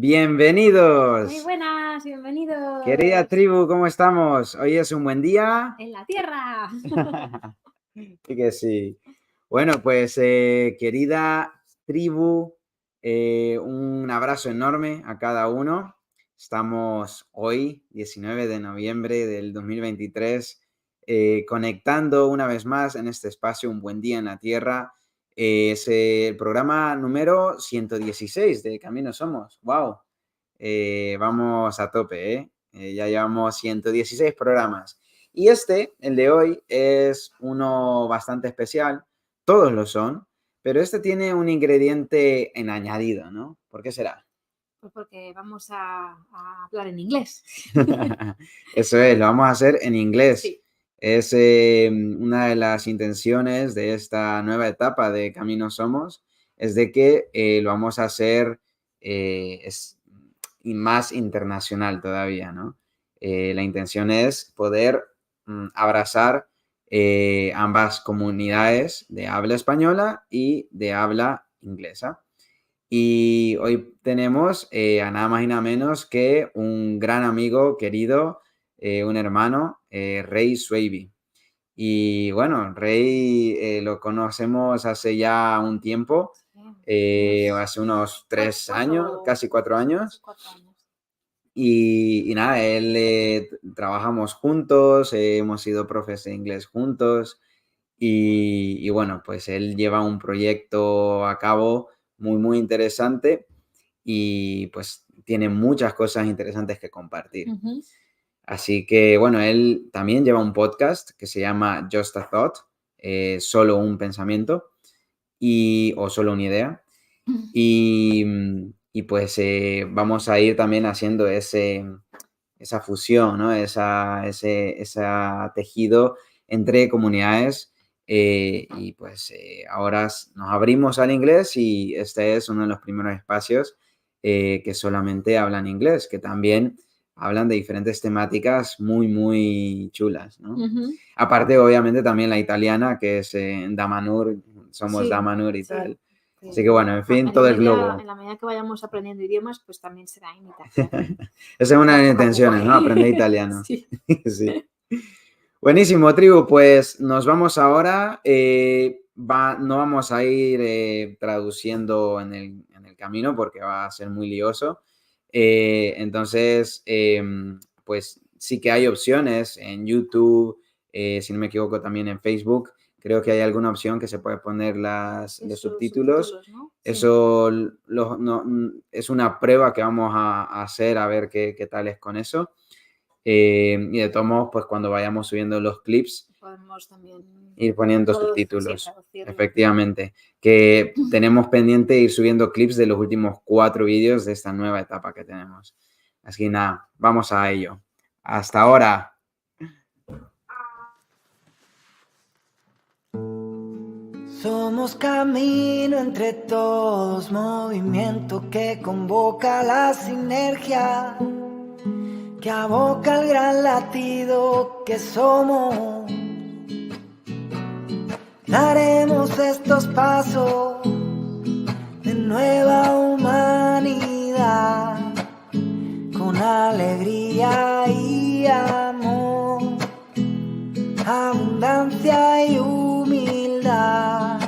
Bienvenidos. Muy buenas, bienvenidos. Querida tribu, ¿cómo estamos? Hoy es un buen día. En la Tierra. Y que sí. Bueno, pues querida tribu, un abrazo enorme a cada uno. Estamos hoy, 19 de noviembre del 2023, conectando una vez más en este espacio Un Buen Día en la Tierra. Es el programa número 116 de Camino Somos. ¡Wow! Vamos a tope, ¿eh? Ya llevamos 116 programas. Y el de hoy, es uno bastante especial. Todos lo son, pero este tiene un ingrediente en añadido, ¿no? ¿Por qué será? Pues porque vamos a hablar en inglés. Eso es, lo vamos a hacer en inglés. Sí. Es una de las intenciones de esta nueva etapa de Camino Somos, es de que lo vamos a hacer y más internacional todavía, ¿no? La intención es poder abrazar ambas comunidades de habla española y de habla inglesa. Y hoy tenemos a nada más y nada menos que un gran amigo querido, un hermano, Rey Swaby. Y bueno, Rey lo conocemos hace ya un tiempo, hace unos 3 años, casi 4 años. 4 años. Y nada, él trabajamos juntos, hemos sido profes de inglés juntos y bueno, pues él lleva un proyecto a cabo muy interesante y pues tiene muchas cosas interesantes que compartir. Ujú. Así que bueno, él también lleva un podcast que se llama Just a Thought, solo un pensamiento o solo una idea. Y pues vamos a ir también haciendo esa fusión, ¿no? Ese tejido entre comunidades. Y pues ahora nos abrimos al inglés y este es uno de los primeros espacios que solamente hablan inglés, que también hablan de diferentes temáticas muy chulas, ¿no? Ujú. Aparte, obviamente, también la italiana, que es Damanur, somos Sí, Damanur y sí. tal. Así que bueno, en fin, En todo la el globo. En la medida que vayamos aprendiendo idiomas, pues también será imitación. Esa es una de mis Poco a intenciones, poco. ¿no? Aprender italiano. Sí. Sí. Buenísimo, tribu. Pues nos vamos ahora. No vamos a ir traduciendo en el camino porque va a ser muy lioso. Entonces, pues sí que hay opciones en YouTube, si no me equivoco, también en Facebook. Creo que hay alguna opción que se puede poner los subtítulos. ¿No? Eso es una prueba que vamos a hacer a ver qué tal es con eso. Y de todos modos, pues cuando vayamos subiendo los clips, Podemos también ir poniendo subtítulos. subtítulos. Efectivamente. Que tenemos pendiente ir subiendo clips de los últimos 4 vídeos de esta nueva etapa que tenemos. Así que nada, vamos a ello. Hasta ahora. Somos camino entre todos, movimiento que convoca la sinergia, que aboca el gran latido que somos. Daremos estos pasos de nueva humanidad, con alegría y amor, abundancia y humildad.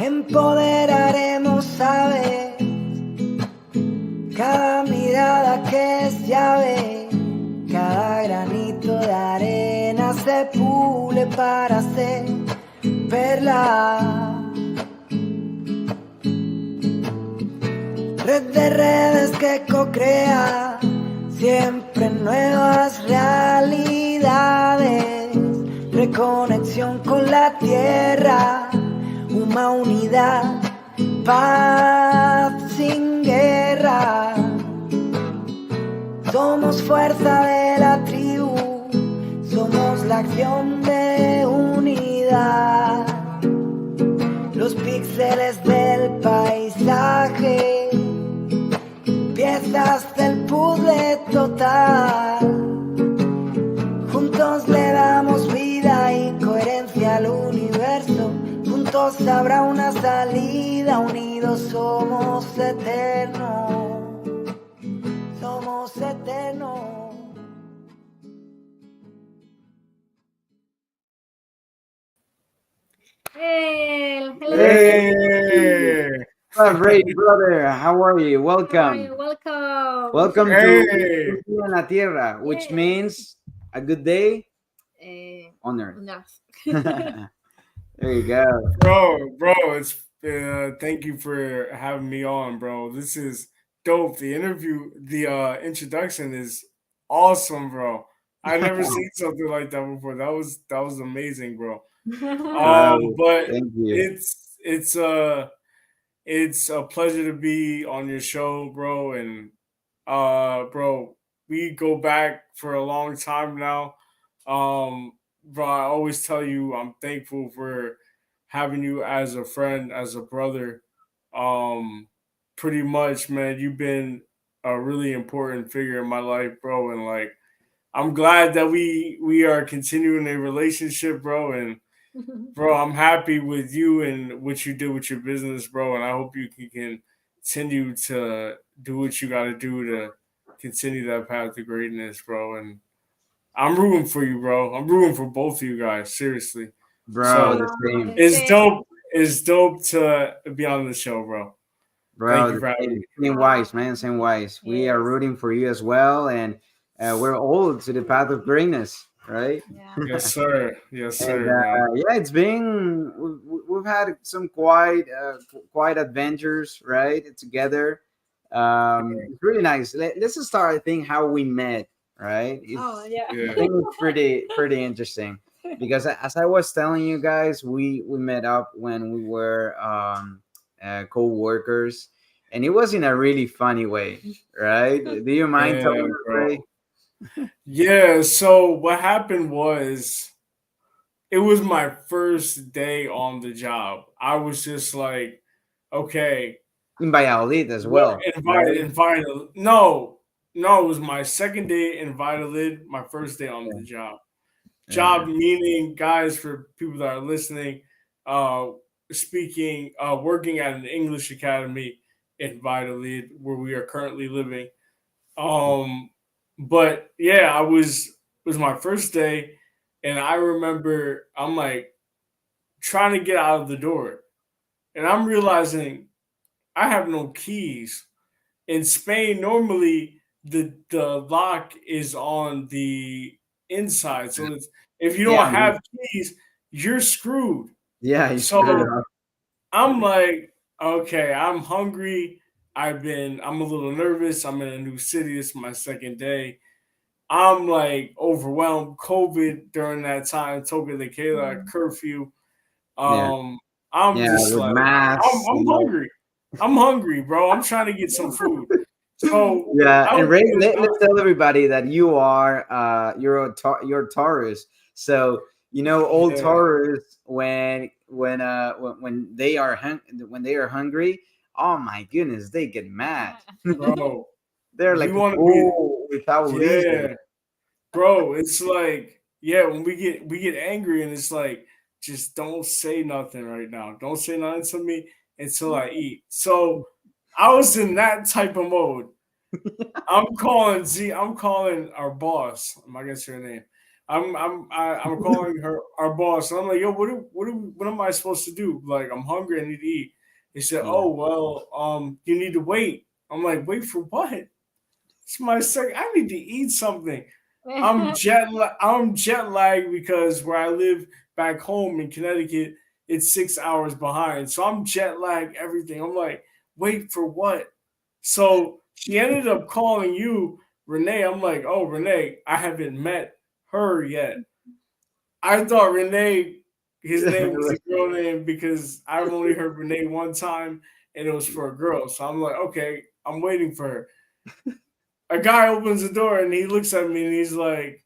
Empoderaremos aves, cada mirada que es llave, cada granito de arena se pule para ser perla. Red de redes que co-crea siempre nuevas realidades, reconexión con la tierra, una unidad, paz sin guerra. Somos fuerza de la tribu, somos la acción de unidad, los píxeles del paisaje, piezas del puzzle total. Juntos le damos vida y coherencia al universo, juntos habrá una salida, unidos unidos somos eternos, somos eternos. Hello. Hey, Great brother, how are you? How are Welcome. you? Welcome. Welcome to hey, Buen Día en la Tierra, which Yes. means a good day On on earth. Earth. There you go. bro, it's thank you for having me on, bro. This is dope. The introduction is awesome, bro. I never seen something like that before. That was amazing, bro. Well, But thank you. it's a pleasure to be on your show, bro. And bro, we go back for a long time now. Bro, I always tell you I'm thankful for having you as a friend, as a brother. Um, Pretty much, man, you've been a really important figure in my life, bro. And like, I'm glad that we are continuing a relationship, bro. And bro, I'm happy with you and what you did with your business, bro. And I hope you can continue to do what you got to do to continue that path to greatness, bro. And I'm rooting for you, bro. I'm rooting for both of you guys, seriously. Bro, the So same. it's dope. It's dope to be on the show, bro. Thank Bro, you the for having same. me. Same wise, man. Same wise. We are Yes. rooting for you as well. And we're all to the path of greatness, right? Yeah. Yes, sir. Yes, And sir, man. yeah, it's been we've had some quite adventures, right? Together. It's really nice. Let's just start. I think how we met, right? Oh, It's yeah. I Yeah. think it's pretty interesting because as I was telling you guys, we met up when we were co-workers, and it was in a really funny way, right? Do you mind Yeah, telling us, Ray? bro. Yeah, so what happened was it was my first day on the job. I was just like, okay, In Valladolid as what well, right? invite no, no, it was my second day in Vitalid, my first day on Yeah, the job. yeah, Job meaning, guys, for people that are listening, uh speaking, working at an English academy in Vitalid, where we are currently living. Um, but yeah, it was my first day, and I remember I'm like trying to get out of the door, and I'm realizing I have no keys. In Spain, normally the lock is on the inside, so it's, if you don't yeah, have keys, you're screwed. yeah. It's true. Yeah. So I'm like, okay, I'm hungry. I'm a little nervous. I'm in a new city. It's my second day. I'm like overwhelmed. COVID during that time, Toga de Queda, Mm. curfew. Yeah, Um, I'm yeah. just With like, masks, I'm hungry. I'm hungry, bro. I'm trying to get some food. So yeah. I And was, Ray, let's tell everybody that you're Taurus. So old yeah, Taurus when they are when they are hungry. Oh my goodness, they get mad. bro. They're We like, want to be, oh, without reason. yeah, bro. It's like, yeah, when we get angry, and it's like, just don't say nothing right now. Don't say nothing to me until I eat. So I was in that type of mode. I'm calling our boss. I'm not gonna say her name. I'm calling her our boss. And I'm like, yo, what am I supposed to do? Like, I'm hungry. I need to eat. He said, Yeah. oh well, you need to wait. I'm like, wait for what? It's my second. I need to eat something. I'm jet lagged because where I live back home in Connecticut, it's 6 hours behind. So I'm jet lagged. Everything. I'm like, wait for what? So she ended up calling you, Renee. I'm like, oh, Renee, I haven't met her yet. I thought Renee, his name was a girl name because I've only heard Renee one time, and it was for a girl. So I'm like, okay, I'm waiting for her. A guy opens the door and he looks at me and he's like,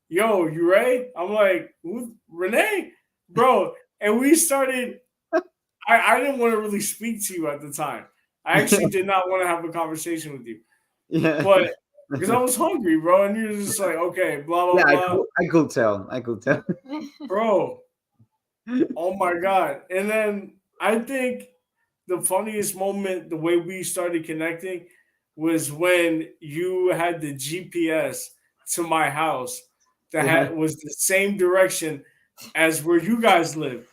yo, you Ray? I'm like, who's Renee? Bro. And we started, I didn't want to really speak to you at the time. I actually did not want to have a conversation with you. Yeah. But because I was hungry, bro, and you're just like, okay, blah blah Yeah, blah, I could tell. I could tell. bro. Oh my god! And then I think the funniest moment, the way we started connecting, was when you had the GPS to my house that Yeah. was the same direction as where you guys live.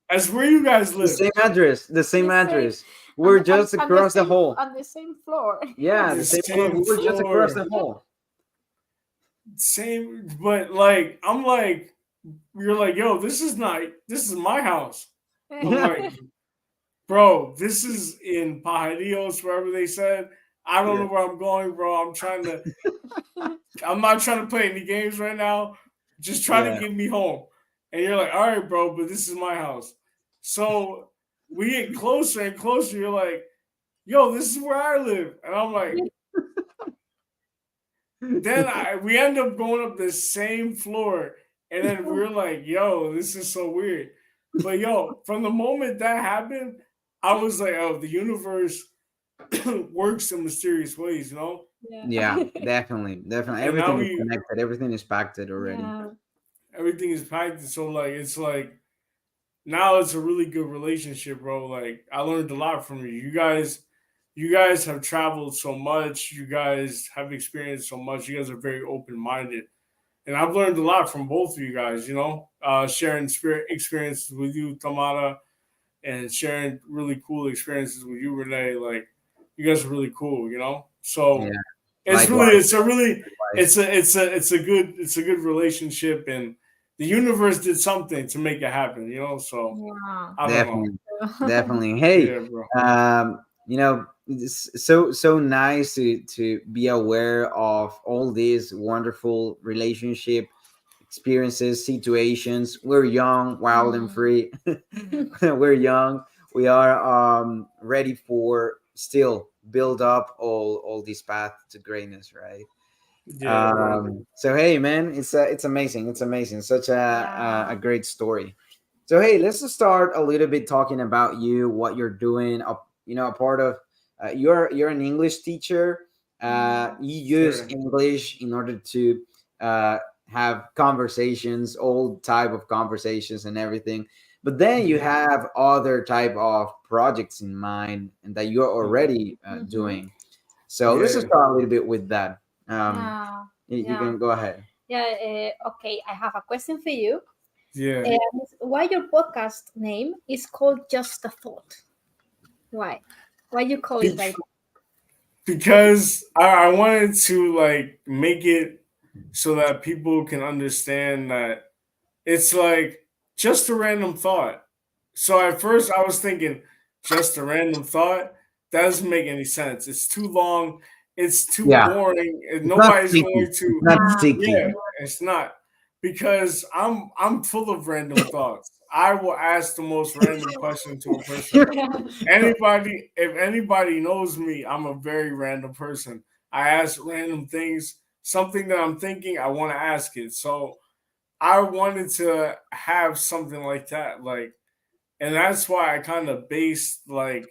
As where you guys The live. same address. The same The same- address. We're just and across the hall. on the same floor. Yeah, The the same floor. We same were just across floor. the hall. Same, but like I'm like, you're like, yo, this is my house. I'm like, bro, this is in Pajarios, wherever they said. I don't know Yeah. where I'm going, bro. I'm not trying to play any games right now. Just try to Yeah. get me home. And you're like, all right, bro, but this is my house. So we get closer and closer. You're like, yo, this is where I live. And I'm like, we end up going up the same floor. And then we're like, yo, this is so weird. But yo, from the moment that happened, I was like, oh, the universe works in mysterious ways, you know? Yeah, definitely. Definitely. And now Everything is connected. Everything is packed already. Yeah. everything is packed. So like it's like now it's a really good relationship, bro. Like I learned a lot from you. You guys have traveled so much. You guys have experienced so much. You guys are very open minded. And I've learned a lot from both of you guys, sharing spirit experiences with you, Tamara, and sharing really cool experiences with you, Renee. Like you guys are really cool, you know? Yeah. So Likewise. it's a good relationship, and the universe did something to make it happen, you know? So Yeah. I don't know. Definitely. Definitely. Hey, Yeah, bro. it's so nice to be aware of all these wonderful relationship experiences, situations. We're young, wild, and free. We're young. We are ready for still build up all this path to greatness, right? Yeah, bro. So hey, man, it's amazing. It's amazing. Such a Yeah. great story. So hey, let's just start a little bit talking about you, what you're doing. A part of you're an English teacher. You use Sure. English in order to uh, have conversations, all type of conversations and everything. But then you Mhm. have other type of projects in mind and that you're already Mhm. doing. So let's just Yeah. start a little bit with that. Yeah. You Yeah. can go ahead. Yeah. Okay. I have a question for you. Yeah. Why your podcast name is called Just a Thought? Why? Why you call it like Because I wanted to like make it so that people can understand that it's like just a random thought. So at first I was thinking just a random thought. That doesn't make any sense. It's too long. It's too Yeah, boring. And it's not nobody's sticky. going It's to. not that? sticky. Yeah, it's not because I'm full of random thoughts. I will ask the most random question to a person. If anybody knows me, I'm a very random person. I ask random things. Something that I'm thinking, I want to ask it. So I wanted to have something like that, and that's why I kind of based like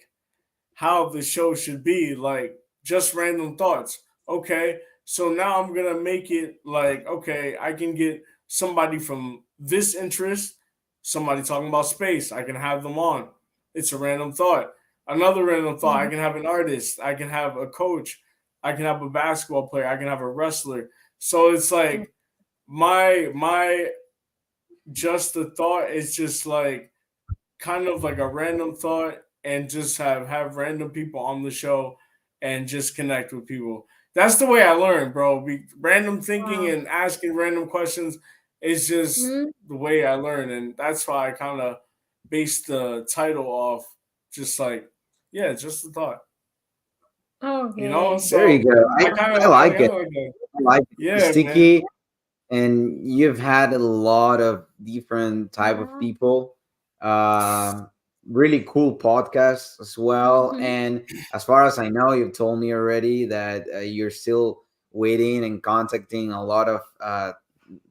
how the show should be, like just random thoughts. Okay, so now I'm gonna make it like, okay, I can get somebody from this interest, somebody talking about space, I can have them on. It's a random thought. Another random thought, I can have an artist, I can have a coach, I can have a basketball player, I can have a wrestler. So it's like my just the thought is just like kind of like a random thought, and just have random people on the show and just connect with people. That's the way I learn, bro. Random thinking Wow. and asking random questions is just Mhm. the way I learn, and that's why I kind of based the title off just like, yeah, just the thought, you know. Okay. There you So go. I kind I of I like kind it. of like that. I like it. It's Yeah, man. sticky, and you've had a lot of different type of Yeah. people. Um, really cool podcasts as well. Mhm. And as far as I know, you've told me already that you're still waiting and contacting a lot of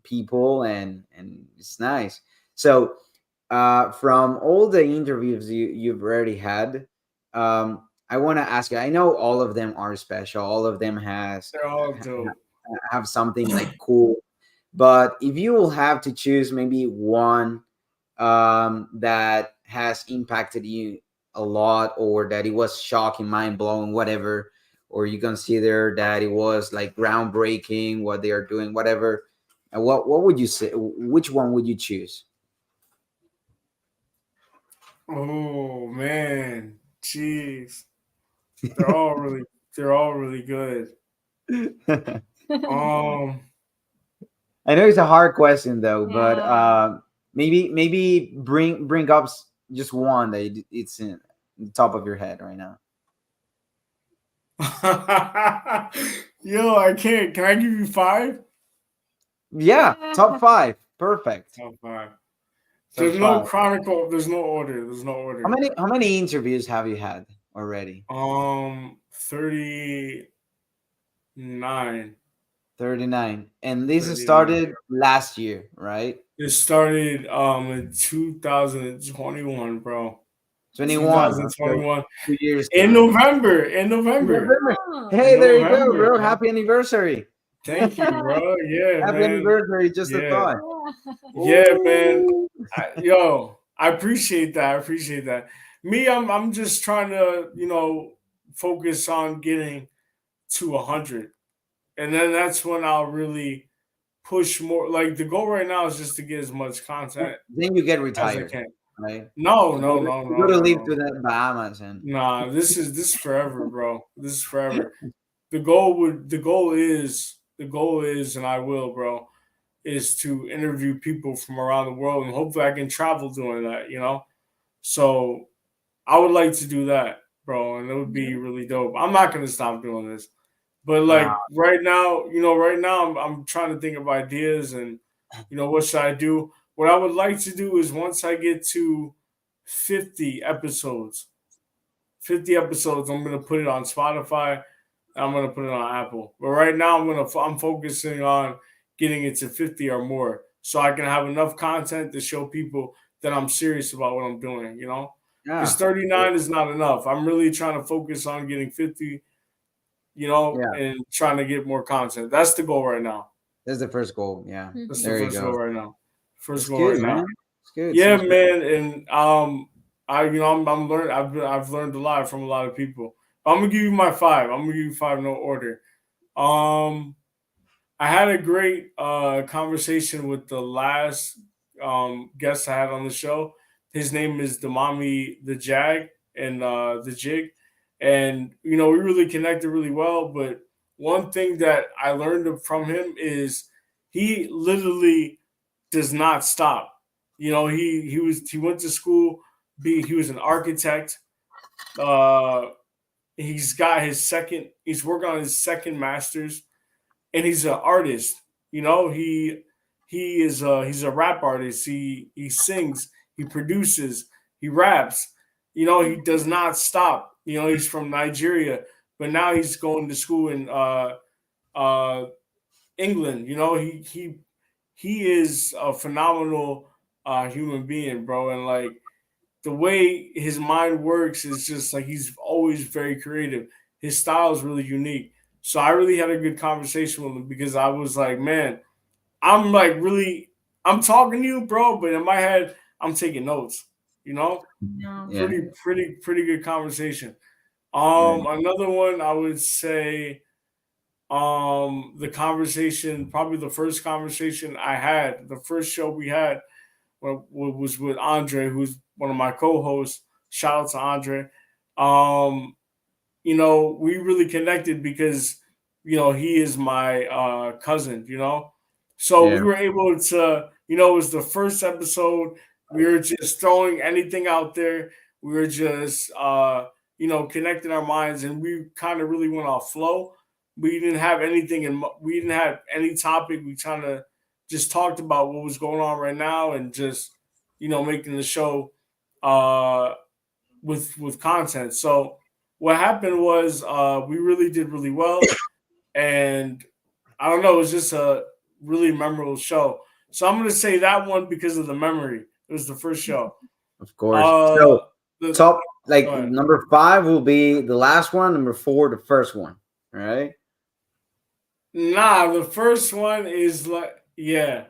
people, and it's nice. So from all the interviews you've already had, I want to ask you. I know all of them are special. All of them They're all dope. have something like cool. But if you will have to choose maybe one that has impacted you a lot, or that it was shocking, mind blowing, whatever, or you consider that it was like groundbreaking what they are doing, whatever? And what would you say? Which one would you choose? Oh man, jeez, they're all really good. Um, I know it's a hard question though, but Yeah. maybe bring up just one that it's in the top of your head right now. yo, I can't. Can I give you five? Yeah, top five, perfect. Top five. Top There's no five. chronicle. There's no order. There's no order. How many interviews have you had already? 39. 39, and this 39. started last year, right? It started in 2021, bro. 21. So 2021 2 years in ago. November. In November. Oh. Hey, In there you go, November, bro. bro. Happy anniversary. Thank you, bro. Yeah, Happy man. anniversary. Just a Yeah. thought. Yeah, man. Ooh. I appreciate that. I appreciate that. Me, I'm just trying to, focus on getting to 100. And then that's when I'll really push more. Like the goal right now is just to get as much content Then you get as I retired, can. right? No, You no, go to, no, you no, go to no, live no. to the Bahamas and Nah, this is forever, bro. This is forever. The goal is, and I will, bro, is to interview people from around the world, and hopefully I can travel doing that. So I would like to do that, bro, and it would be really dope. I'm not gonna stop doing this, but uh, like right now, I'm trying to think of ideas, and what should I do? What I would like to do is once I get to 50 episodes, 50 episodes, I'm gonna put it on Spotify. I'm gonna put it on Apple. But right now, I'm focusing on getting it to 50 or more, so I can have enough content to show people that I'm serious about what I'm doing. Because yeah, 39 is not enough. I'm really trying to focus on getting 50. yeah. And trying to get more content. That's the goal right now. That's the first goal. Yeah, That's the there you first goal go. right now. First That's goal right good, now. man. It's good. Yeah, Sounds good. man, and I'm learning. I've learned a lot from a lot of people. I'm gonna give you my five. I'm gonna give you five, no order. Um, I had a great conversation with the last guest I had on the show. His name is the Mommy the Jag and the Jig, and we really connected really well. But one thing that I learned from him is he literally does not stop. He went to school. He was an architect. Uh, he's got his second. He's working on his second master's, and he's an artist. He's a rap artist. He sings, he produces, he raps. He does not stop. He's from Nigeria, but now he's going to school in uh England. He is a phenomenal human being, bro, and like the way his mind works is just like he's always very creative. His style is really unique. So I really had a good conversation with him because I was like, man, I'm like really, I'm talking to you, bro, but in my head, I'm taking notes. You know, Yeah. Yeah, pretty good conversation. yeah, Another one I would say, the conversation, probably the first conversation I had, the first show we had was with Andre, who's one of my co-hosts. Shout out to Andre. Um, we really connected because, he is my cousin, So we yeah. were able to, it was the first episode. We were just throwing anything out there. We were just, connecting our minds, and we kind of really went off flow. We didn't have anything, and we didn't have any topic. We kind of just talked about what was going on right now, and just, making the show uh, with content. So what happened was we really did really well, and I don't know, it was just a really memorable show. So I'm gonna say that one because of the memory. It was the first show. Of course. Uh, So the top, Go like ahead. number 5 will be the last one. Number 4, the first one. All right. Nah, the first one is like, yeah,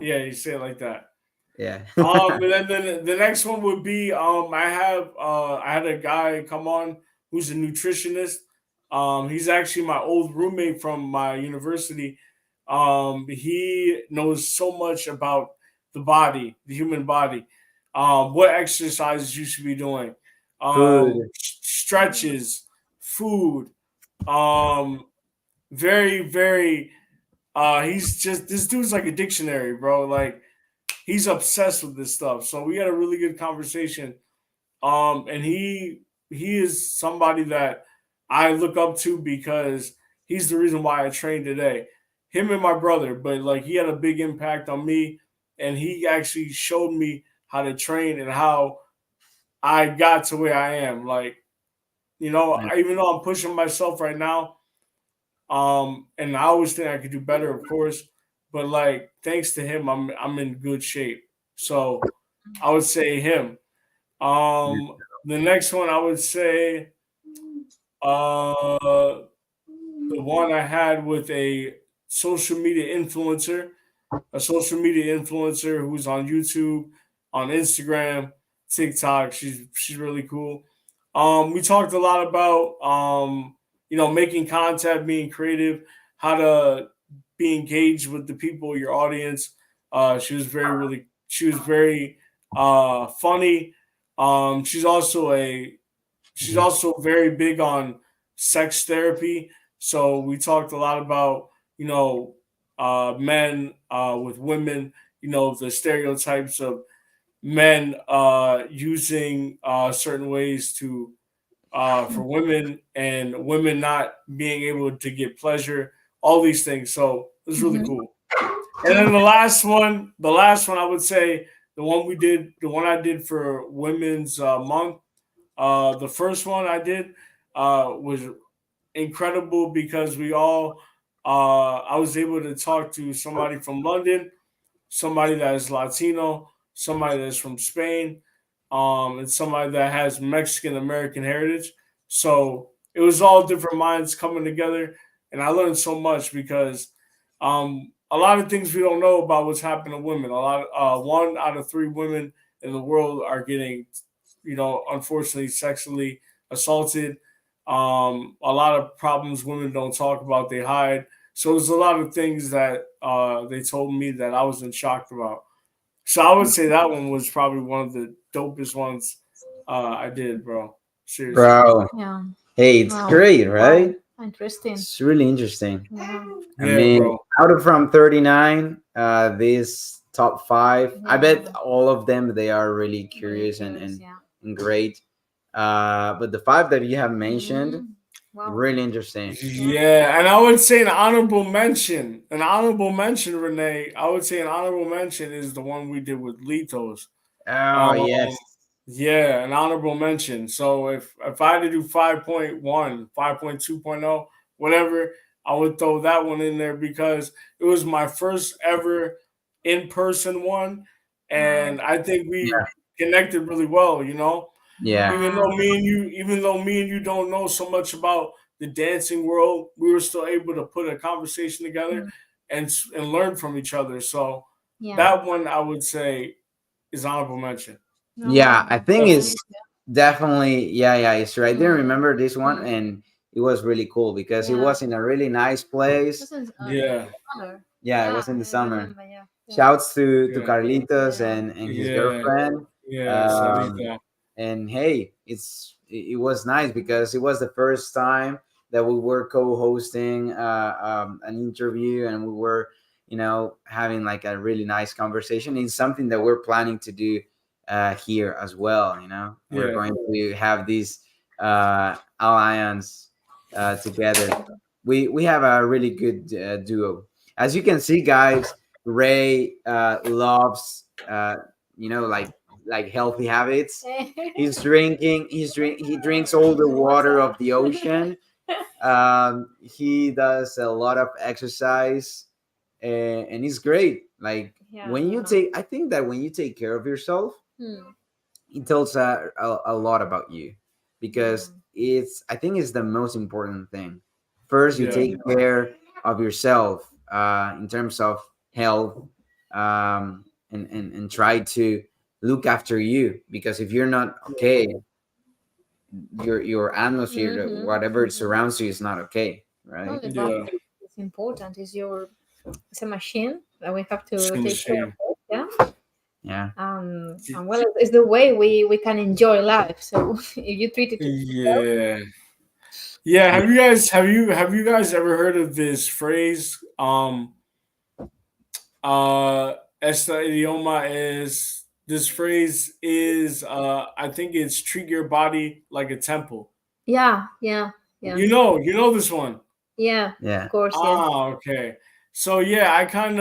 you say it like that. Yeah. And then the next one would be I had a guy come on who's a nutritionist. He's actually my old roommate from my university. He knows so much about the body, the human body, what exercises you should be doing, Food. stretches, food. Um, very, very. He's just this dude's like a dictionary, bro. Like he's obsessed with this stuff. So we had a really good conversation. And he is somebody that I look up to because he's the reason why I train today. Him and my brother, but like he had a big impact on me, and he actually showed me how to train and how I got to where I am. Like, even though I'm pushing myself right now, and I always think I could do better, of course, but like thanks to him, I'm in good shape. So I would say him. The next one I would say, the one I had with a social media influencer who's on YouTube, on Instagram, TikTok. She's really cool. We talked a lot about making content, being creative, how to be engaged with the people, your audience. She was very funny. She's also very big on sex therapy. So we talked a lot about men with women. The stereotypes of men using certain ways to for women and women not being able to get pleasure. All these things. So it was really cool. And then the last one I would say the one I did for Women's Month. The first one I did was incredible because I was able to talk to somebody from London, somebody that is Latino, somebody that's from Spain, and somebody that has Mexican American heritage. So it was all different minds coming together, and I learned so much because a lot of things we don't know about what's happening to women. A lot, 1 out of 3 women in the world are getting, unfortunately, sexually assaulted. A lot of problems women don't talk about; they hide. So there's a lot of things that they told me that I was in shock about. So I would say that one was probably one of the dopest ones I did, bro. Seriously. Bro. Yeah. Hey, it's Wow. great, right? Wow. Interesting. It's really interesting. Yeah. I Yeah, mean, bro. out of from 39, these top 5, I bet Yeah. all of them, they are really curious Yeah. and great. But the 5 that you have mentioned, Mhm. Wow. really interesting. Yeah, and I would say an honorable mention. An honorable mention, Renee. I would say an honorable mention is the one we did with Litos. Oh, Um, yes. yeah, an honorable mention. So if I had to do 5.1, 5.2.0, whatever, I would throw that one in there because it was my first ever in person one, and I think we Yeah. connected really well. Yeah. Even though me and you don't know so much about the dancing world, we were still able to put a conversation together and learn from each other. So Yeah. that one I would say is honorable mention. Yeah, I think Definitely. it's definitely, yeah, it's right. I didn't remember this one, Mm. and it was really cool because it Yeah. was in a really nice place. This is Yeah. summer. Yeah, it was in the I summer. remember, yeah. Shouts to Yeah. Carlitos Yeah. and his Yeah. girlfriend. Yeah. Um, Sarita. and hey, it was nice because it was the first time that we were co-hosting an interview, and we were having like a really nice conversation. It's something that we're planning to do here as well. We're Yeah. going to have this alliance together. We have a really good duo. As you can see, guys, Ray loves like healthy habits. He drinks all the water of the ocean. He does a lot of exercise, and it's great. Like Yeah. when you I think that when you take care of yourself, Hmm. it tells a lot about you, because I think it's the most important thing. First, you Yeah. take care of yourself in terms of health, and try to look after you, because if you're not okay, your atmosphere, whatever surrounds you, is not okay, No, right? the Yeah. body is important. It's a machine that we have to It's a take care of. machine. Yeah. Yeah. And well, it's the way we can enjoy life. So if you treat it Yeah. Yeah. Have you guys ever heard of this phrase? Esta idioma is this phrase is I think it's treat your body like a temple. yeah, You know this one. of Yeah. course, yeah. Okay. So yeah, I kind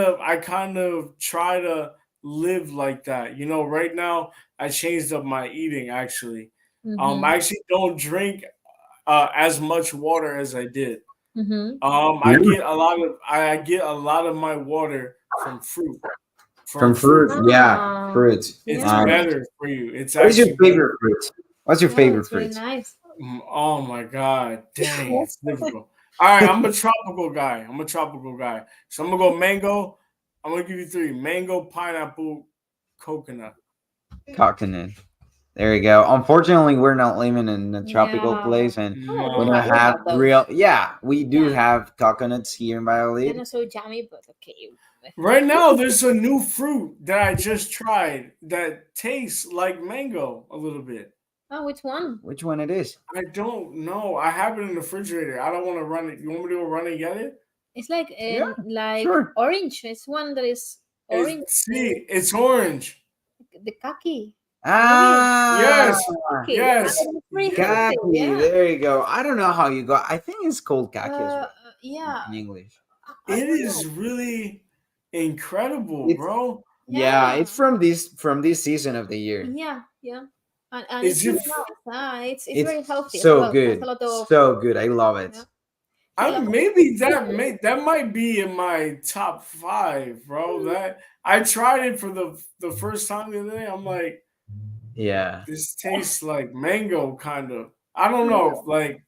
of try to live like that. You know, right now I changed up my eating actually. I actually don't drink as much water as I did. I get a lot of my water from fruit. From fruit, yeah, fruit. It's Yeah. better for you. It's What is your actually better. favorite fruit? What's your Oh, favorite it's very fruit? nice. Oh my god, dang, it's difficult. All right, I'm a tropical guy. So I'm gonna go mango. I'm gonna give you three: mango, pineapple, coconut. Coconut. There you go. Unfortunately, we're not living in a tropical Yeah. place, and Oh, we we don't have have those. real. Yeah, we do Yeah. have coconuts here in They're Valladolid. not so jammy, but okay. Right now, there's a new fruit that I just tried that tastes like mango a little bit. Oh, which one? Which one it is? I don't know. I have it in the refrigerator. I don't want to run it. You want me to go run and get it? It's like like sure. orange. It's one that is orange. It's orange. The kaki. Ah, Yes, Kaki. yes. It's very yes. healthy, kaki. yeah. There you go. I don't know how you got. I think it's called kaki as well Yeah. in English. I It don't is know. really incredible, It's- bro. Yeah, Yeah. it's from this season of the year. Yeah. And Is it's really it? nice. It's It's very healthy as so well. good, Has a lot of so good. I love it. yeah. Maybe that might be in my top 5, bro. That I tried it for the first time the other day. I'm like, Yeah, this tastes like mango, kind of. I don't know. Like,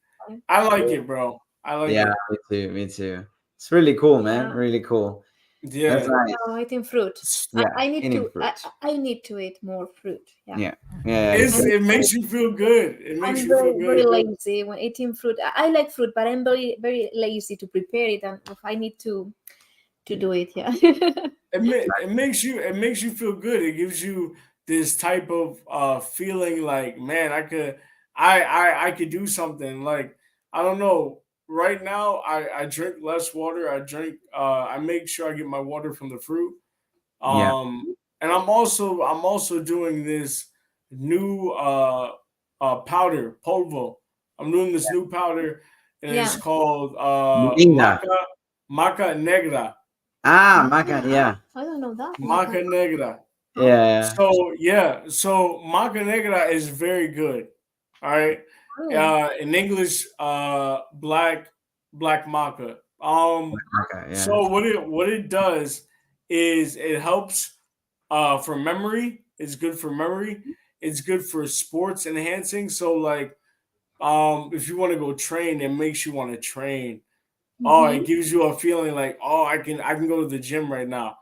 I like it, bro. I like yeah, it. me too. It's really cool, man. Yeah. Really cool. Yeah. That's nice. No, eating fruit. Yeah, I need eating to. fruit. I need to eat more fruit. Yeah. Yeah. It makes you feel good. It makes I'm you feel very good. lazy when eating fruit. I like fruit, but I'm very lazy to prepare it, and if I need to do it, yeah. It makes you feel good. It gives you this type of feeling like, man, I could do something. Like, I don't know. Right now I drink less water. I make sure I get my water from the fruit. Yeah. And I'm also doing this new powder, polvo. I'm doing this new powder, and it's Yeah. called Moringa. maca negra. Maca. Yeah. I don't know that. Maca negra. Yeah. So maca negra is very good. All right. Really? In English, black maca. Maca. Yeah. So what it does is it helps for memory. It's good for memory. It's good for sports enhancing. So like if you want to go train, it makes you want to train. Oh, it gives you a feeling like, oh, I can go to the gym right now.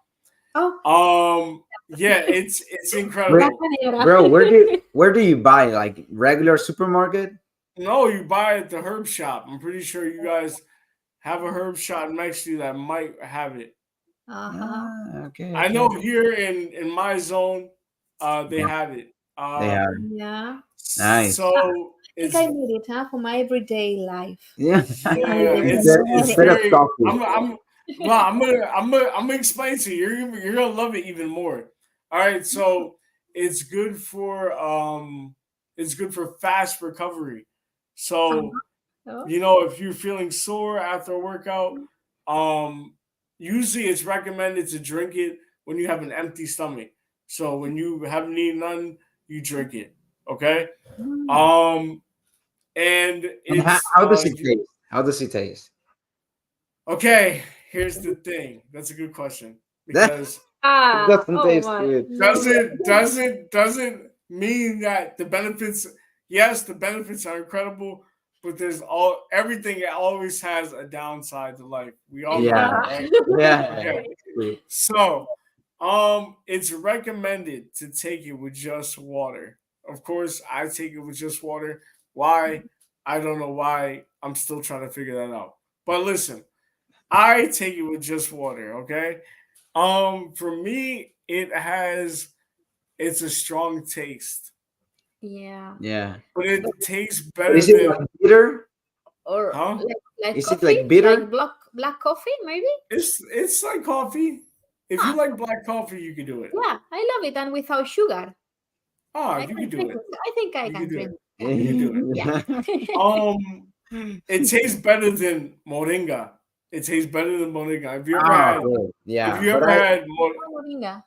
Oh. Yeah, it's incredible. Bro, where do you buy, like, regular supermarket? No, you buy it at the herb shop. I'm pretty sure you guys have a herb shop next to you that might have it. Okay. I know here in my zone, they have it. They have. Yeah. Nice. So I think I need it, for my everyday life. Yeah. it's Instead of very. coffee. I'm gonna explain to you. You're gonna love it even more. All right, so it's good for fast recovery. So you know, if you're feeling sore after a workout, usually it's recommended to drink it when you have an empty stomach. So when you haven't eaten none, you drink it. Okay. And it's how does it taste? How does it taste? okay. Here's the thing. That's a good question because It doesn't taste good. doesn't mean that the benefits. Yes, the benefits are incredible, but everything always has a downside to life. We all know that, right? Yeah. Okay. So It's recommended to take it with just water. Of course, I take it with just water. Why? I don't know why. I'm still trying to figure that out. But listen, I take it with just water, okay? For me, it's a strong taste, Yeah. Yeah. but it tastes But better is it like than, bitter? Or huh? like Is it coffee, like bitter? like black coffee, maybe. It's like coffee. If you Ah, like black coffee, you can do it. yeah, I love it, and without sugar, Ah, I you can can do drink it. it. I think I You can can do drink it. it. Yeah. You can do it. Yeah. It tastes better than moringa. It tastes better than moringa. Ah, okay. If Yeah, you but ever had Moringa.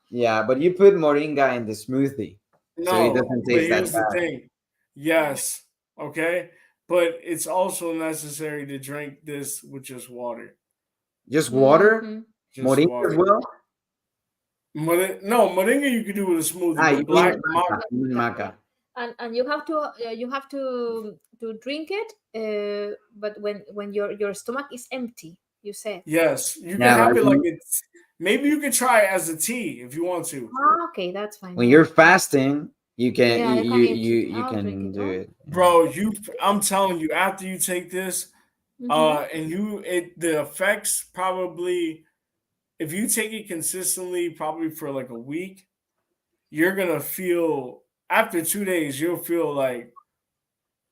but you put moringa in the smoothie, so it no, doesn't but taste that here's the bad. thing. Yes, okay, but it's also necessary to drink this with just water. Just water, Mhm. Just moringa as water. well. No, moringa you can do with a smoothie, Ah, but you mean black maca? maca. You mean maca? And you have to drink it, but when your stomach is empty, you said. Yes, you can Yeah, have like it like it's. Maybe you could try it as a tea if you want to. Ah, okay, that's fine. when Yeah, you're fasting, you can yeah, you you you can eat you, it. you I'll drink can it. do Oh. it. Yeah. Bro, I'm telling you, after you take this, Mm-hmm. and the effects probably, if you take it consistently, probably for like a week, you're gonna feel after 2 days, you'll feel like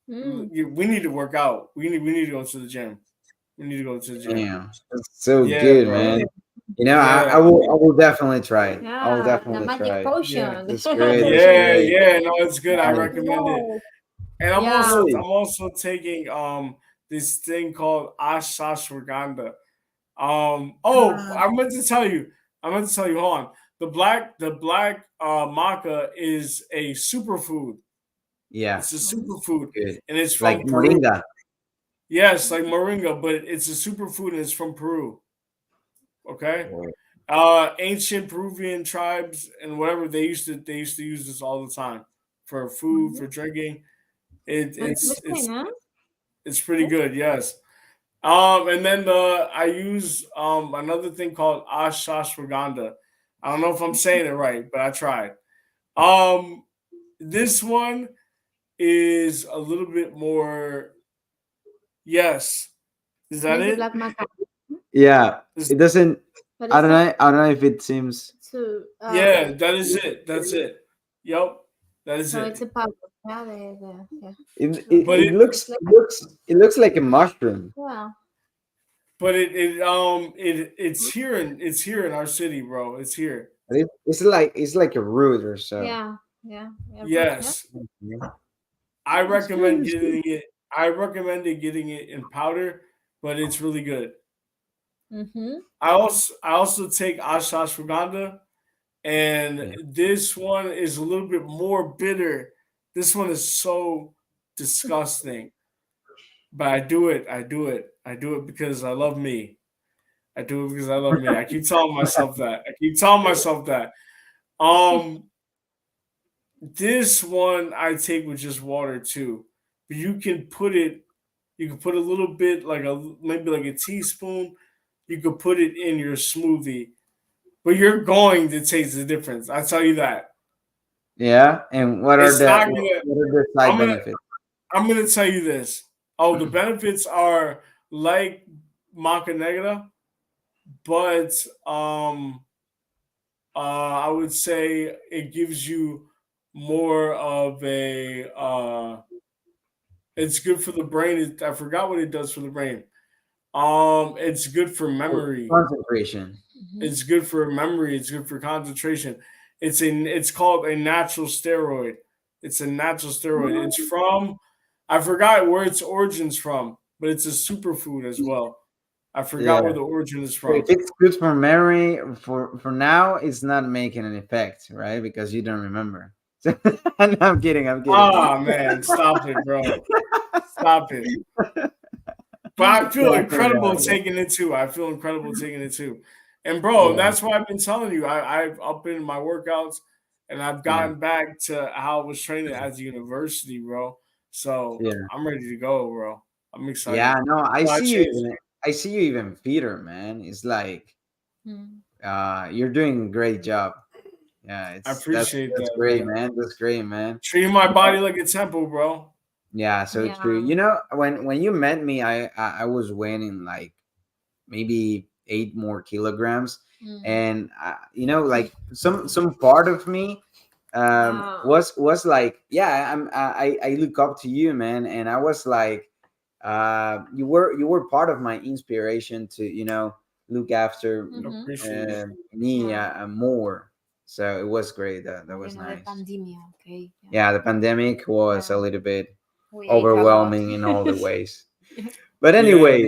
Mm. we need to work out. We need to go to the gym. We need to go to the gym. Damn, that's so Yeah, good, bro. man. You know, I, Yeah, I will I will definitely try it. I will Yeah, the definitely try magic it. yeah, potion. That's great. That's yeah, great. yeah. No, it's good. I Nice. recommend it. Yes. And Yeah. Really? I'm also taking this thing called ashwagandha. Ah, I meant to tell you. I meant to tell you. Hold on. The black maca is a superfood. yeah, It's a Mhm. superfood, good. and it's Like from Peru. moringa. Yes, like moringa, but it's a superfood and it's from Peru. Okay. Or- Ancient Peruvian tribes and whatever they used to use this all the time for food, Mhm. for drinking. It, And it's listen, it's huh? it's pretty good. Yes. And then I use another thing called ashwagandha. I don't know if I'm saying it right, but I tried. Um, this one is a little bit more. Yes, is that Maybe it? black maca. Yeah, Is- it doesn't. But I it's don't not know. I don't know if it seems. too. yeah, that is it. That's it. Yep, that is So it's a it. powder. Yeah, yeah. It, So it, But it it looks it's like, it looks it looks like a mushroom. yeah. it's here in our city, bro. It's here. It's like a root or so. Yeah, root, yeah. Yes, Yeah. I It's good. recommend It's good. getting it. I recommended getting it in powder, but it's really good. Mm-hmm. I also take ashwagandha, and Yeah. this one is a little bit more bitter. This one is so disgusting, but I do it. I do it. I do it because I love me. I do it because I love me. I keep telling myself that. I keep telling myself that. Um, this one I take with just water too, but you can put it. You can put a little bit, like maybe like a teaspoon. You could put it in your smoothie, but you're going to taste the difference. I tell you that. Yeah. And what are It's the not gonna. what are the side I'm gonna. benefits? I'm gonna tell you this. Oh, the benefits are like maca negra, but I would say it gives you more of a. It's good for the brain. I forgot what it does for the brain. It's good for Oh, memory. concentration. Mm-hmm. It's good for memory. It's good for concentration. It's called a natural steroid. It's a natural steroid. It's from I forgot where its origins from, but it's a superfood as well. I forgot where Yeah. the origin is So if from. it's good for memory, for now, it's not making an effect, right? Because you don't remember. No, I'm kidding. I'm kidding. Ah man, stop it, bro. Stop it. But I feel Yeah, I incredible forgot. taking it too. I feel incredible taking it too. And bro, Yeah. that's why I've been telling you. I've up in my workouts and I've Yeah. gotten back to how I was training at the university, bro. So Yeah. I'm ready to go, bro. I'm Yeah. excited. No, I So I see you. changed. I see you even fitter, man. It's like Mm. you're doing a great job. Yeah, I it's appreciate that's that, great, man. man. That's great, man. Treating my body like a temple, bro. Yeah, so true. Yeah. When you met me, I was weighing like maybe 8 more kilograms, Mm. and like some part of me Yeah. was like, yeah, I look up to you, man, and I was like, you were part of my inspiration to look after Mm-hmm. Appreciate it. me Yeah. more. So it was great. That was The nice. pandemic. Okay. Yeah. Yeah, the pandemic was a Yeah. little bit We ate a lot. overwhelming in all the ways. But Yeah, anyway,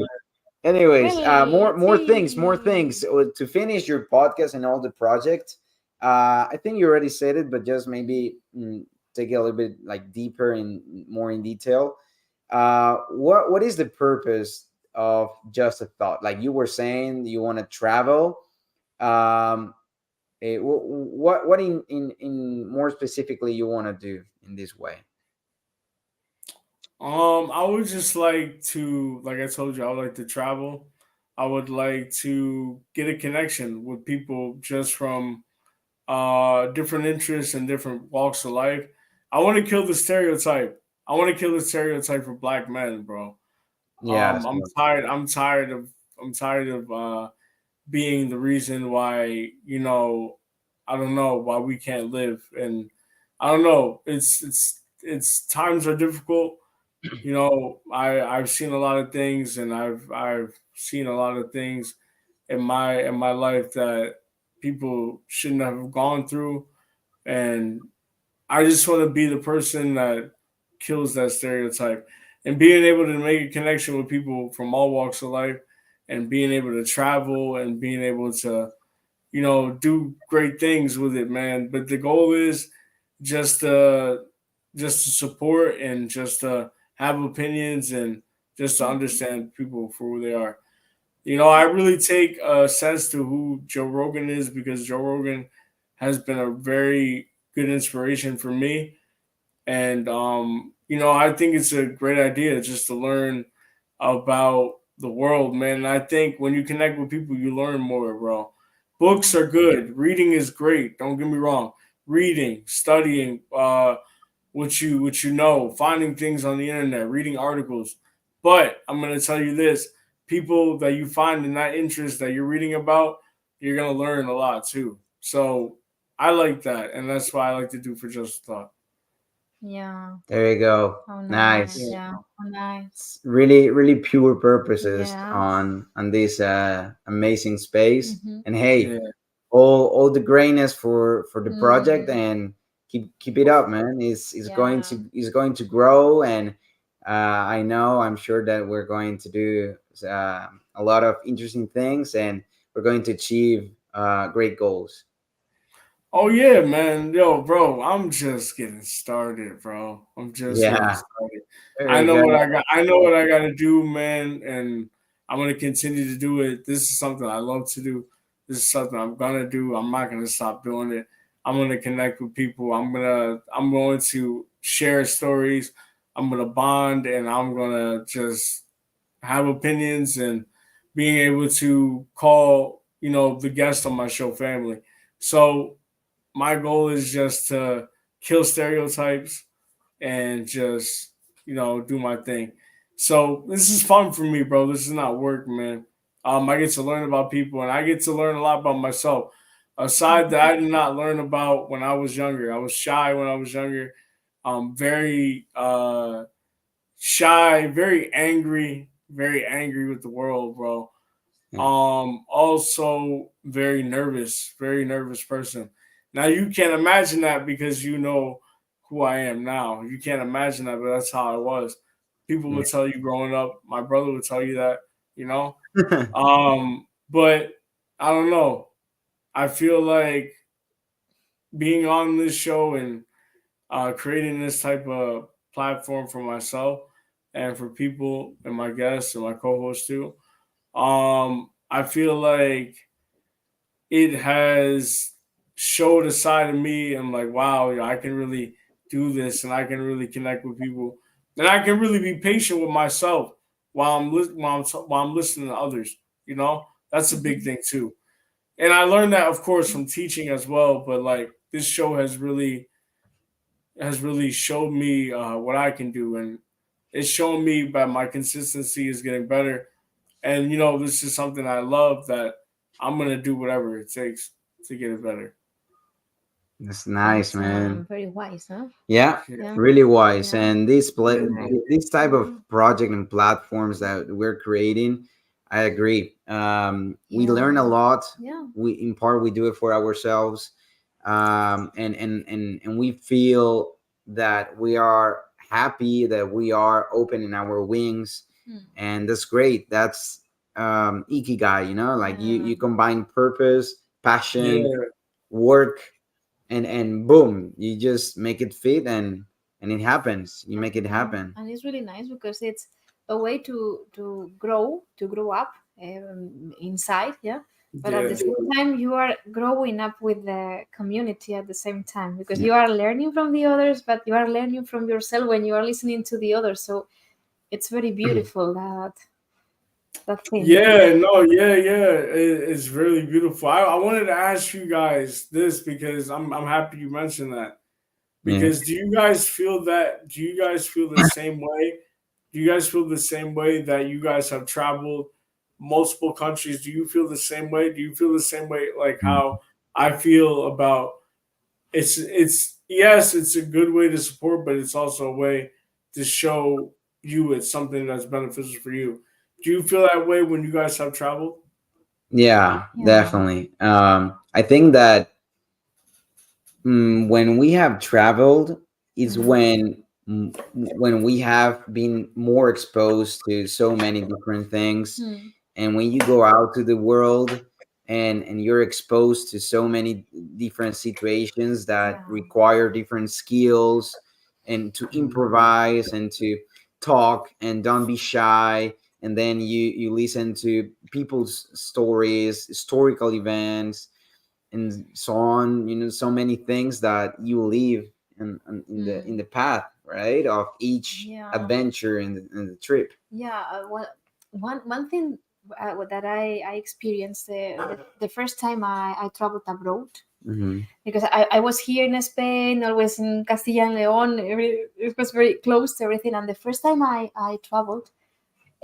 anyways, Well, let's more things see. to finish your podcast and all the projects. I think you already said it, but just maybe take it a little bit like deeper and more in detail. What is the purpose of just a thought? Like you were saying, you want to travel. Um, what in more specifically you want to do in this way? I would just like to, like I told you, I would like to travel. I would like to get a connection with people just from different interests and different walks of life. I want to kill the stereotype. I want to kill the stereotype for black men, bro. Yeah, I'm so, tired. I'm tired of being the reason why I don't know why we can't live, and I don't know. It's times are difficult. I've seen a lot of things, and I've seen a lot of things in my life that people shouldn't have gone through, and I just want to be the person that kills that stereotype, and being able to make a connection with people from all walks of life, and being able to travel and being able to do great things with it, man. But the goal is just to just to support and just to have opinions and just to Mhm. understand people for who they are. I really take a sense to who Joe Rogan is, because Joe Rogan has been a very good inspiration for me. And I think it's a great idea just to learn about the world, man. And I think when you connect with people, you learn more, bro. Books Yeah. are good. Reading is great. Don't get me wrong. Reading, studying, what you know, finding things on the internet, reading articles. But I'm gonna tell you this: people that you find in that interest that you're reading about, you're gonna learn a lot too. So I like that, and that's why I like to do for Just a Thought. Yeah. there you go. How nice. Nice. Yeah. Yeah. How nice. It's really pure purposes Yes. on this amazing space. Mm-hmm. And hey, Yeah. all the greatness for the project, Mm. and keep it up, man. It's going Yeah. to grow, and I'm sure that we're going to do a lot of interesting things, and we're going to achieve great goals. Oh yeah, man. Yo, bro, I'm just getting started, bro. I'm just getting Yeah, started. there I you know what go. I got. I know what I got to do, man, and I'm gonna continue to do it. This is something I love to do. This is something I'm gonna do. I'm not gonna stop doing it. I'm gonna connect with people. I'm going to share stories. I'm gonna bond, and I'm gonna just have opinions and being able to call the guests on my show family. So my goal is just to kill stereotypes and just do my thing. So this is fun for me, bro. This is not work, man. I get to learn about people, and I get to learn a lot about myself. A side that I did not learn about when I was younger. I was shy when I was younger. Very shy, very angry with the world, bro. Yeah. Also very nervous person. Now you can't imagine that because you know who I am now. You can't imagine that, but that's how I was. People Yeah. would tell you growing up. My brother would tell you that, you know. But I don't know. I feel like being on this show and creating this type of platform for myself and for people and my guests and my co-hosts too. I feel like it has showed a side of me. I'm like, wow, I can really do this, and I can really connect with people, and I can really be patient with myself while I'm listening to others. That's a big Mm-hmm. thing too. And I learned that, of course, from teaching as well. But like this show has really showed me what I can do, and it's shown me that my consistency is getting better. And this is something I love, that I'm gonna do whatever it takes to get it better. That's nice, That's man. very wise, huh? Yeah, Yeah, Yeah, really wise. yeah. And yeah, this type of Mhm. project and platforms that we're creating, I agree. We learn a Yeah, lot. yeah, We in part we do it for ourselves, and we feel that we are happy, that we are opening our wings, mm, and that's great. That's ikigai. Like yeah, you combine purpose, passion, yeah, work, and boom, you just make it fit, and it happens, you make it yeah. happen. And it's really nice because it's a way to grow up inside, yeah. But at the yeah, same time, you are growing up with the community at the same time because Yeah. you are learning from the others, but you are learning from yourself when you are listening to the others. So it's very beautiful that thing. yeah. No, yeah, yeah. It's really beautiful. I wanted to ask you guys this because I'm happy you mentioned that. Yeah. Because do you guys feel the same way? Do you guys feel the same way that you guys have traveled multiple countries? Do you feel the same way? Do you feel the same way like how I feel about it's yes, it's a good way to support, but it's also a way to show you it's something that's beneficial for you. Do you feel that way when you guys have traveled? Yeah, Yeah. definitely. I think that when we have traveled is Mhm. when we have been more exposed to so many different things, Hmm. and when you go out to the world and you're exposed to so many different situations that Yeah. require different skills, and to improvise and to talk and don't be shy, and then you listen to people's stories, historical events, and so on, so many things that you live in the Hmm. path, right, of each Yeah. adventure in the trip. Yeah. Well, one thing that I experienced the first time I traveled abroad Hmm. because I was here in Spain, always in Castilla and Leon. It was very close to everything. And the first time I traveled,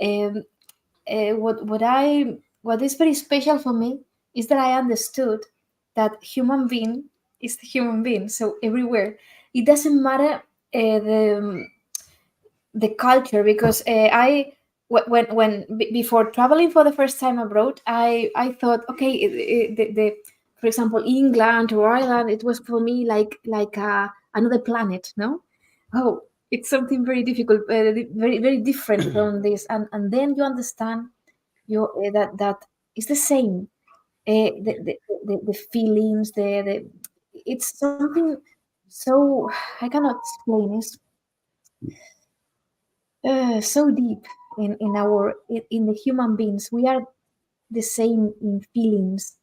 um, what is very special for me is that I understood that human being is the human being. So everywhere, it doesn't matter the culture because before traveling for the first time abroad, I thought, okay, for example, England or Ireland, it was for me like another planet, no? Oh, it's something very difficult, very very different from this, and then you understand that it's the same. The feelings, the it's something so I cannot explain. It's so deep in the human beings. We are the same in feelings.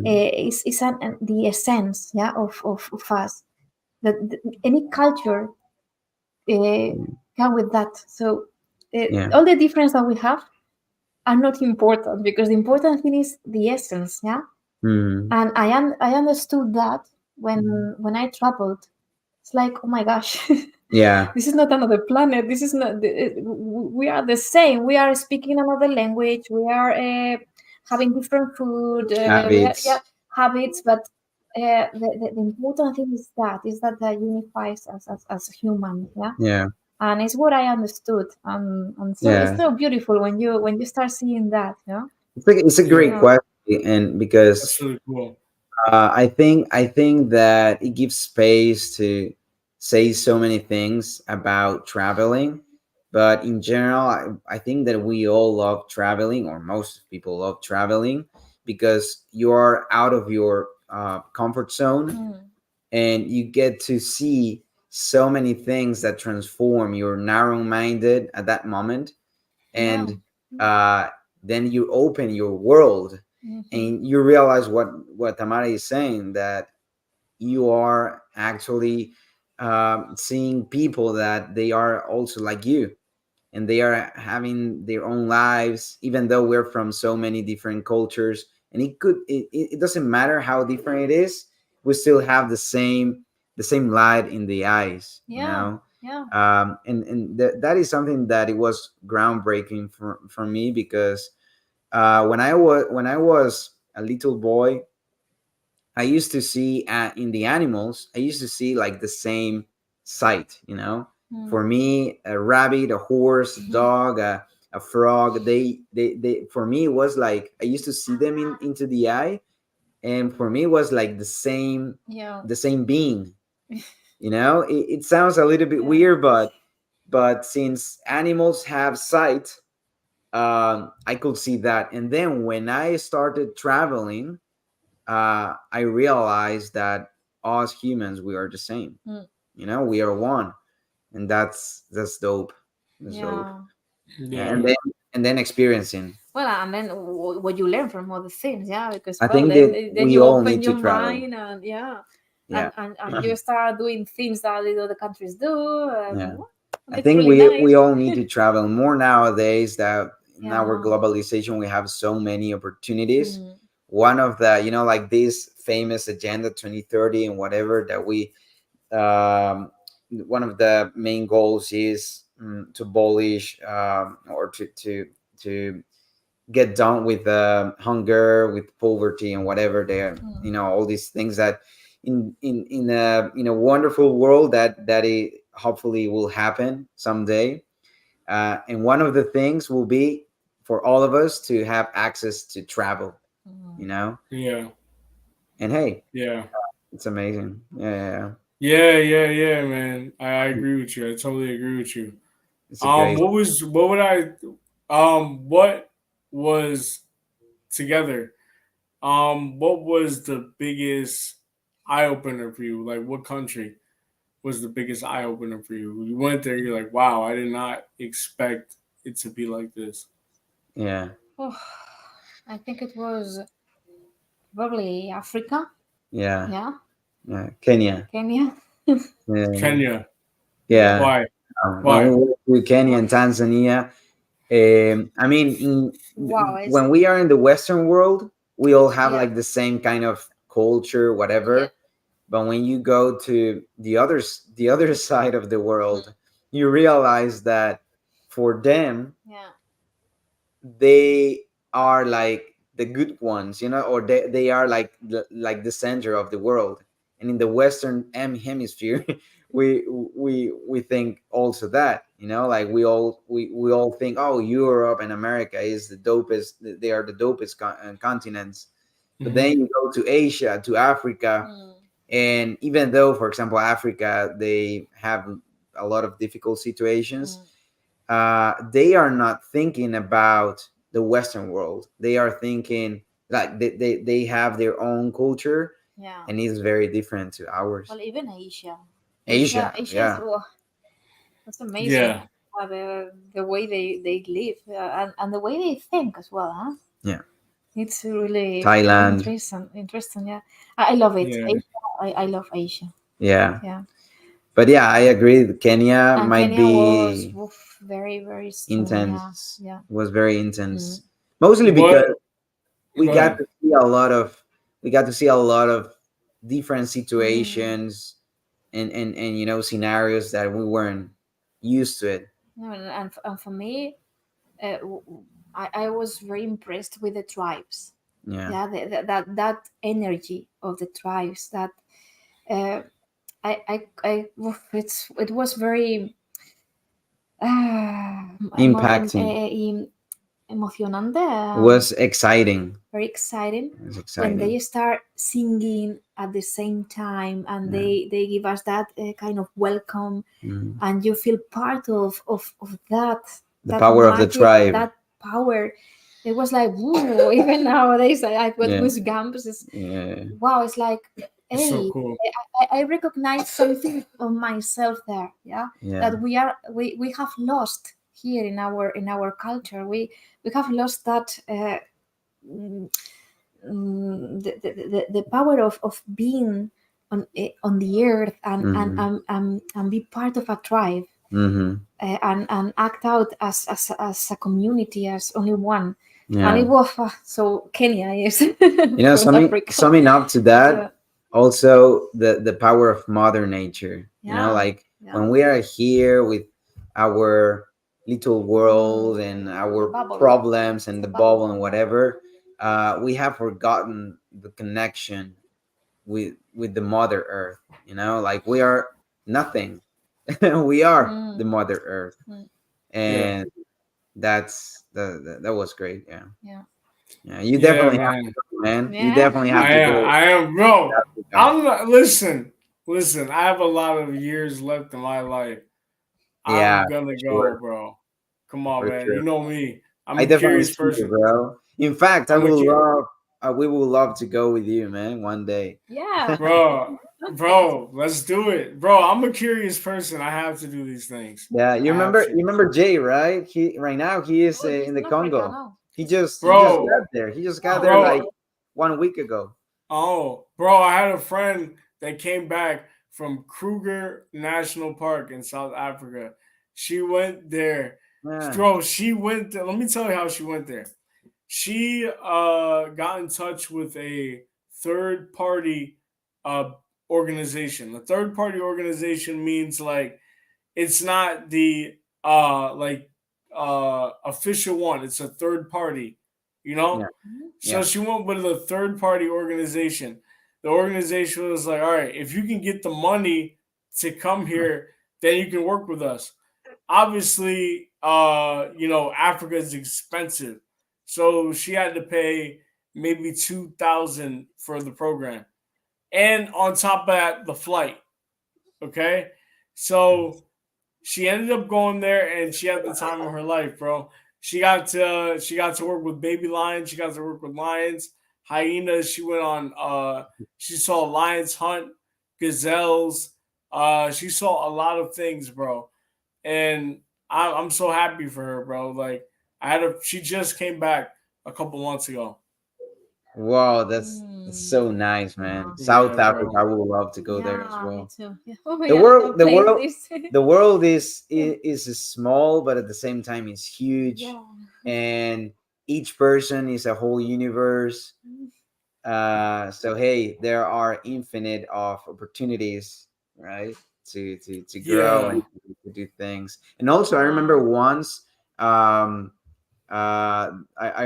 The essence, yeah, of us. That any culture uh, come with that. So Yeah. all the difference that we have are not important because the important thing is the essence, yeah. Mm. And I understood that when I traveled. It's like, oh my gosh, Yeah. this is not another planet. This is not. We are the same. We are speaking another language. We are having different food. We have, yeah, Habits. habits, but the important thing is that unifies us as human. Yeah, Yeah. and it's what I understood. And so it's Yeah. so beautiful when you start seeing that. Yeah, It's a great Yeah, yeah. question, and because that's really cool. I think that it gives space to say so many things about traveling, but in general, I think that we all love traveling, or most people love traveling, because you are out of your comfort zone, Mm, and you get to see so many things that transform your narrow-minded at that moment, yeah. and uh, then you open your world, Mm-hmm. and you realize what Tamara is saying, that you are actually seeing people that they are also like you, and they are having their own lives, even though we're from so many different cultures and it doesn't matter how different it is, we still have the same light in the eyes, you know. Yeah. And that is something that it was groundbreaking for me, because when I was a little boy, I used to see in the animals, I used to see like the same sight, you know. For me, a rabbit, a horse, a dog, a frog, they for me it was like I used to see them into the eye, and for me it was like Yeah. the same being, you know. It sounds a little bit weird, but since animals have sight, I could see that. And then when I started traveling, I realized that us humans, we are the same. You know, we are one, and that's dope. That's dope. Yeah. And then experiencing. Well, and then what you learn from other things, yeah, because I well, think that then we you all open need to your travel. mind, and Yeah. and you start doing things that the other countries do. Yeah. I It's think really nice. we all need to travel more nowadays, that in our Yeah. globalization we have so many opportunities. Mm. One of the, you know, like this famous agenda 2030 and whatever, that we one of the main goals is to abolish, or to get done with hunger, with poverty, and whatever there, you know, all these things that in a wonderful world that it hopefully will happen someday. And one of the things will be for all of us to have access to travel, you know. Yeah. And hey, Yeah. it's amazing. Yeah. Yeah, man. I agree with you. I totally agree with you. It's a great. What was together? What was the biggest eye opener for you? Like, what country was the biggest eye opener for you? You went there, you're like, wow, I did not expect it to be like this. Yeah. Oh, I think it was probably Africa. Yeah. Yeah, Kenya. Kenya. Yeah. Kenya. Yeah. Why? When we Why? went to Kenya and Tanzania, I mean, Wow, it's when we are in the Western world, we all have yeah. like the same kind of culture, whatever. But when you go to the other side of the world, you realize that for them, Yeah. they are like the good ones, you know, or they are like the center of the world. And in the Western hemisphere, we think also that, you know, like we all think, oh, Europe and America is the dopest, they are the dopest continents. But then you go to Asia, to Africa, and even though, for example, Africa, they have a lot of difficult situations, they are not thinking about the Western world. They are thinking like they have their own culture, Yeah. and it's very different to ours. Well, even Asia. Asia, Asia is yeah. that's amazing. Yeah. The way they live, and the way they think as well, huh? Yeah. It's really Thailand. Interesting. Yeah, I love it. Yeah. Asia, I love Asia. Yeah. Yeah. But yeah, I agree. Kenya And might Kenya was be very strong. intense. Yeah. It was very intense, mostly What? because we Go got ahead. to see a lot of different situations and you know, scenarios that we weren't used to it. No, and for me, I was very impressed with the tribes. Yeah. Yeah, that energy of the tribes. That it was very Impacting. emocionante. It was exciting. Very exciting It was when they exciting. start singing at the same time, and Yeah. they give us that kind of welcome, Mm. and you feel part of that. The that power of the magic, tribe. that power. It was like, woo, even nowadays I've got Yeah. goosebumps. Yeah. Wow, it's like, It's so hey, cool. I recognize something of myself there. Yeah, Yeah. that we have lost here in our culture. We have lost that the power of being on the earth, and be part of a tribe, Mm-hmm. and act out as a community, as only one. And it Yeah. was so Kenya is You know, South Africa. summing up to that, Yeah. also the power of mother nature. You know, Yeah. like Yeah. when we are here with our little world and our Bubble. problems and The the bubble. bubble and whatever, we have forgotten the connection with the mother earth. You know, like we are nothing. We are the mother earth. Mm. Yeah. And that was great. Yeah. Yeah. Yeah, you Yeah, definitely have man. to go, man. You Yeah. definitely have to go. I am, bro. Africa. I'm not. Listen. I have a lot of years left in my life. Yeah, I'm gonna go, sure, bro. Come on, for man. You sure. know me. I'm I a definitely curious see you, person. bro. In fact, I I'm a would cu- love, we would love to go with you, man, one day. Yeah. bro. Let's do it, bro. I'm a curious person. I have to do these things. Yeah, I have to, you remember Jay, right? He right now he is Oh, he's in the in Africa Congo. now. He just bro, got there. He just got there bro. like 1 week ago. Oh, bro. I had a friend that came back from Kruger National Park in South Africa. She went there, Yeah, bro. She went there. Let me tell you how she went there. She got in touch with a third party uh organization. The third party organization means like it's not the official one. It's a third party, you yeah, know? So yeah, she went with a third party organization. The organization was like, all right, if you can get the money to come here, then you can work with us. Obviously, Africa is expensive. So she had to pay maybe 2,000 for the program. And on top of that, the flight. Okay. So she ended up going there and she had the time of her life, bro. She got to work with baby lions, she got to work with lions, hyenas. She went on she saw lions hunt, gazelles, she saw a lot of things, bro. And I'm so happy for her, bro. Like she just came back a couple months ago. wow, that's so nice, man. South Yeah, Africa, bro. I would love to go there as Yeah, me well. too. Yeah. Oh, The yeah, world, I'll the play world, this. the world is small, but at the same time, it's huge, Yeah. and each person is a whole universe. So hey, there are infinite of opportunities, right? To grow Yeah. and to do things. And also, I remember once, I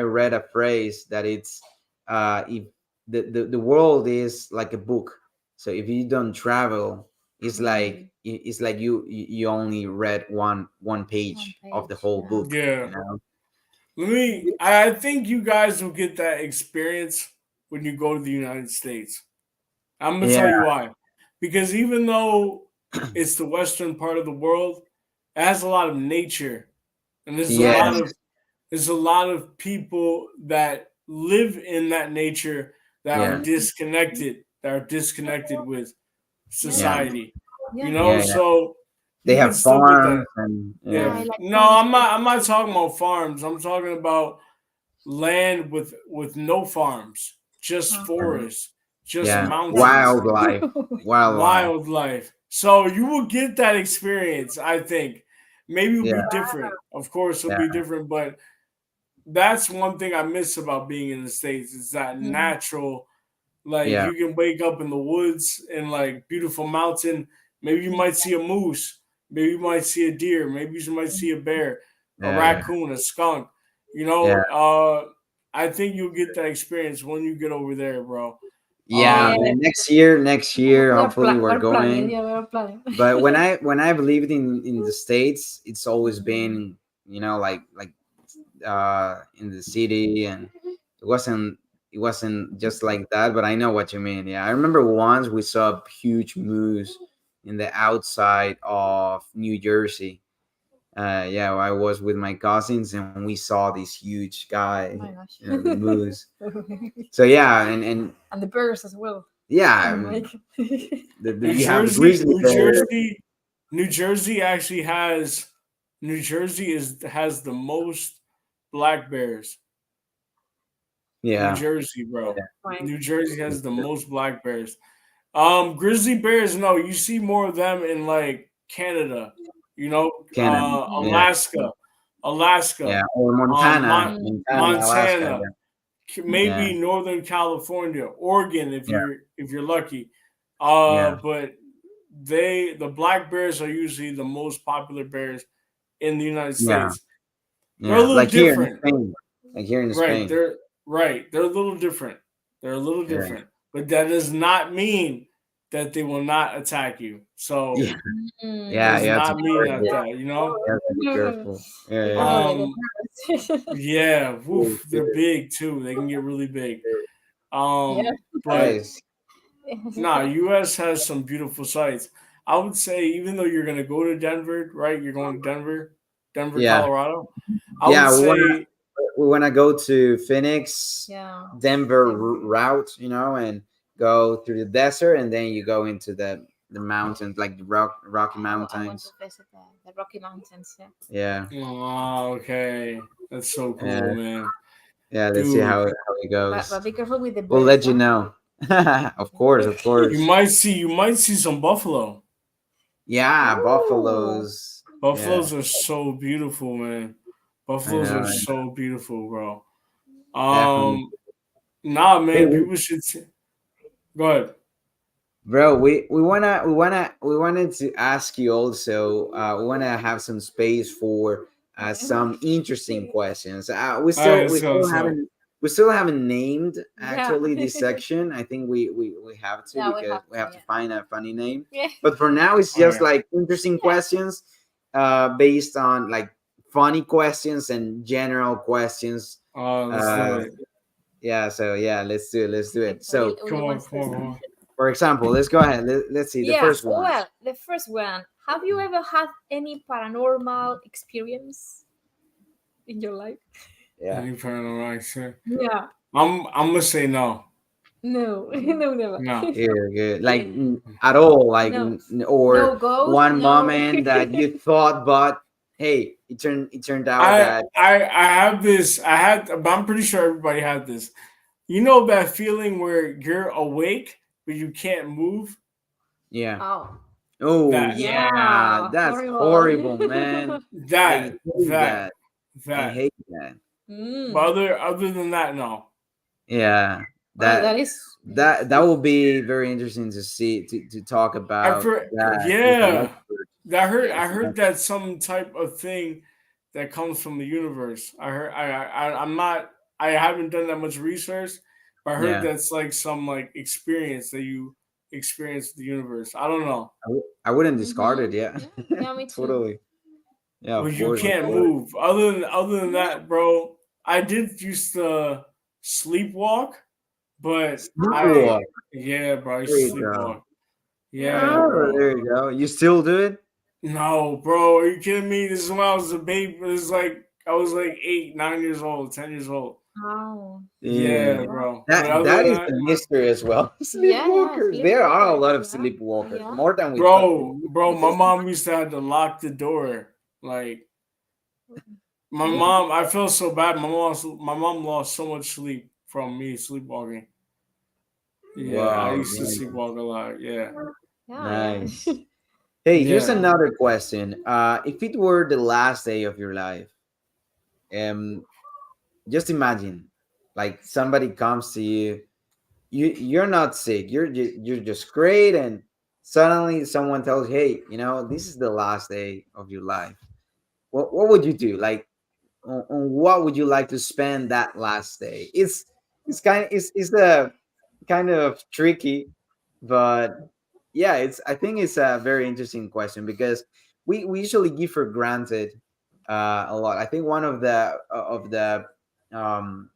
read a phrase that it's if the world is like a book. So if you don't travel, it's like you only read one page of the Page. whole Yeah. book. Yeah. You know? I think you guys will get that experience when you go to the United States. I'm gonna tell Yeah, you why. Because even though it's the western part of the world, it has a lot of nature. And yes, there's a lot of people that live in that nature yeah, that are disconnected with yeah, society. Yeah. yeah, yeah. So They you can have still get that. farms and Yeah, Yeah. I yeah, like No, farms. I'm not talking about farms. I'm talking about land with no farms, just yeah, forests, just yeah. mountains, Wildlife, wildlife. wildlife. So you will get that experience, I think. Maybe it'll Yeah, be different. Of course, it'll yeah, be different, but that's one thing I miss about being in the States is that natural, like yeah, you can wake up in the woods in like beautiful mountain. Maybe you might see a moose, maybe you might see a deer, maybe you might see a bear, a yeah, raccoon, a skunk. yeah. I think you'll get that experience when you get over there, bro. Yeah, Yeah. man. Next year, hopefully we're We're planning. going. Yeah, we're planning. But when I've lived in the States, it's always been, like in the city, and it wasn't just like that. But I know what you mean. Yeah, I remember once we saw a huge moose in the outside of New Jersey. Yeah, I was with my cousins and we saw this huge guy, Oh my gosh. the moose. So yeah, and And the bears as well. yeah, I Oh my mean, God. you have the grizzly bear. New Jersey actually has New Jersey has the most black bears. New Yeah, Jersey, bro. Right. New Jersey has the most black bears. Grizzly bears, no, you see more of them in like Canada, Canada. Yeah. Yeah, Alaska. Alaska, Yeah, or Montana, Mon- Alaska. Montana, Yeah, maybe Northern California, Oregon, if yeah, you're lucky. yeah, But the black bears are usually the most popular bears in the United yeah, States. They're a yeah. little Like here in different, Spain, like here in right? Spain. They're a little different. They're a little Yeah, different, but that does not mean that they will not attack you. So yeah, yeah. does You have to not be mean careful. that, you know. You have to be careful. Yeah, They yeah. grow like Um, a parrot. yeah, Cool, woof, they're cool. big too. They can get really big. Yeah. But Nice. nah, US has some beautiful sights. I would say even though you're gonna go to Denver, right? You're going to Denver, Yeah, Colorado. I would yeah. say We wanna go to Phoenix, Yeah. Denver route, and go through the desert, and then you go into the mountains, like the Rocky I want to Mountains. visit the Rocky Mountains. Yeah. Yeah, oh, okay. That's so cool, yeah, man. yeah. Let's see Dude, how it goes. But be careful with the We'll birds. let you know. Of course, of you course. might see some buffalo. Yeah, Oh. buffaloes. Yeah, Buffaloes are so beautiful, man. I Buffaloes are know. so beautiful, bro. Definitely. Nah, Hey, man, people should go ahead. bro, we wanted to ask you also. We wanna have some space for some interesting questions. All right, let's go. Let's go. We still haven't named Yeah. actually this section. I think we have to, Yeah, we because have we to, have to yeah. find a funny name. Yeah. But for now, it's Oh, just yeah. like interesting questions, based on like funny questions and general questions. Let's do Uh, it. yeah, so yeah, let's do it. Let's do it. So, Come on, want come on, come on. for example, let's go ahead. Let's see the Yeah. first one. Well, the first one. Have you ever had any paranormal experience in your life? Yeah. Any paranormal action? Yeah. I'm gonna say no. No. No, never. No. Good, good. Like at all, like No. or No ghost. one No. moment that you thought, but hey, it turned out that I have this. But I'm pretty sure everybody had this. You know that feeling where you're awake but you can't move? yeah. Oh. Oh That. yeah, that's horrible, man. I That. hate that. I That. hate that. But Mm. other than that, no. Yeah, Well, that that is. that will be very interesting to see, to talk about that with an Yeah. expert. I heard that's some type of thing that comes from the universe. I heard I'm not I haven't done that much research, but I heard Yeah, that's like some like experience that you experience the universe. I don't know. I wouldn't discard it. Yeah. Yeah, Yeah, me too. totally. Yeah, But of you course, of can't course. move. Other than that, bro, I did used to sleepwalk, but Sleepwalk. yeah, bro, I There used to you go. sleepwalk. Yeah, Oh, bro. there you go. You still do it? No, bro, are you kidding me? This is when I was a baby. This is like I was like 8, 9 years old, 10 years old. Oh. Yeah, Yeah. bro. But other That than is that, the mystery as well. Yeah, Sleepwalkers. There are a lot of sleepwalkers, sleepwalkers, yeah. more than we thought. bro, my mom used to have to lock the door. Like my mom, I feel so bad. My mom lost so much sleep from me sleepwalking. Yeah, I Wow, used to nice. sleepwalk a lot. Yeah. Yeah. Nice. Hey, here's Yeah. another question. If it were the last day of your life, just imagine, like somebody comes to you, you're not sick, you're just great, and suddenly someone tells you, hey, this is the last day of your life. What would you do? Like, on what would you like to spend that last day? It's a kind of tricky, but yeah, I think it's a very interesting question, because we usually give for granted a lot. I think one of the um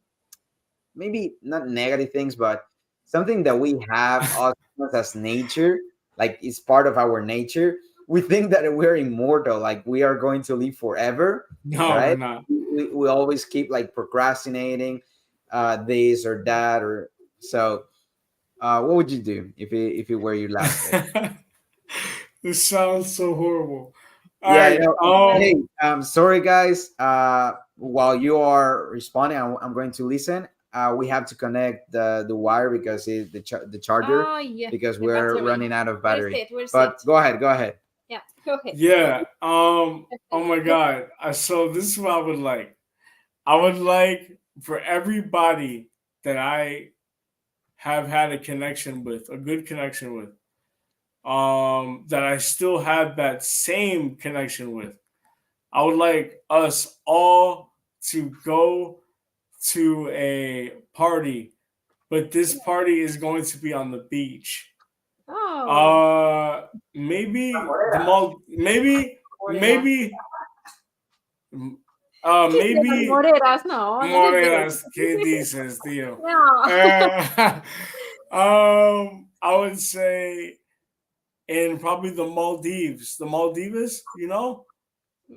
maybe not negative things, but something that we have us as nature, like it's part of our nature. We think that we're immortal, like we are going to live forever, No, we're right? not. We always keep like procrastinating this or that, or so. What would you do if it were your last day? This sounds so horrible. All Yeah, right. hey, sorry guys. While you are responding, I'm going to listen. We have to connect the wire, because it's the charger, Oh, yeah. because The we're battery. running out of Where is battery. it? Where is But it? go ahead, go ahead. Yeah. Go ahead. Yeah. Oh my God. So this is what I would like. I would like for everybody that I have had a connection with, a good connection with, that I still have that same connection with. I would like us all to go to a party, but this party is going to be on the beach. Oh, Uh, maybe the mall. Maybe. Maybe moreras, no, no te quiero. Moreras. ¿Qué dices, tío? No. I would say in probably the Maldives. The Maldives, you know?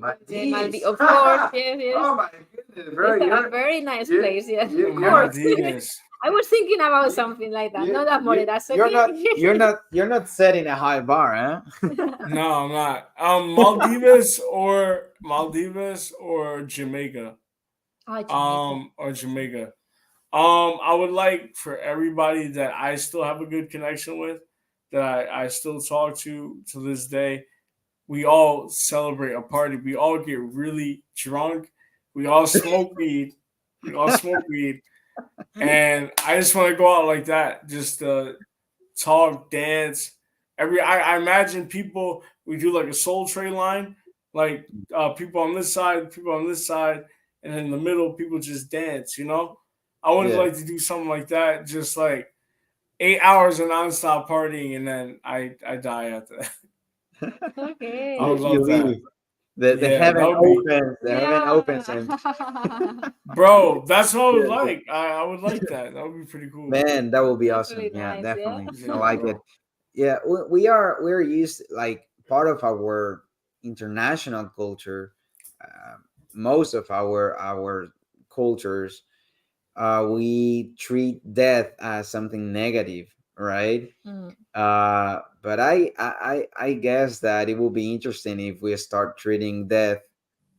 Of course, yes, yes. Oh my goodness, bro! It's a very nice place, yes. The Of course. Maldives. I was thinking about something like that. Not that moreras, okay? You're not setting a high bar, huh? No, I'm not. Maldives or Jamaica. Oh, Jamaica. Or Jamaica. I would like for everybody that I still have a good connection with, that I still talk to this day. We all celebrate a party. We all get really drunk. We all smoke weed. We all smoke weed. And I just want to go out like that, just talk, dance. I imagine people. We do like a Soul Train line, like people on this side, people on this side, and in the middle, people just dance. You know, I would Yeah. like to do something like that, just like 8 hours of nonstop partying, and then I die after that. Okay. I would You love that. leave. The Yeah, heaven that would be, opens. The heaven opens, and bro. That's what I would yeah, like. I would like that. That would be pretty cool. man, that will be That's awesome. really Yeah, nice, yeah. definitely. I Yeah, like bro. it. Yeah, we're used, like, part of our international culture. Uh, Most of our cultures, we treat death as something negative, right? Mm. But I guess that it will be interesting if we start treating death.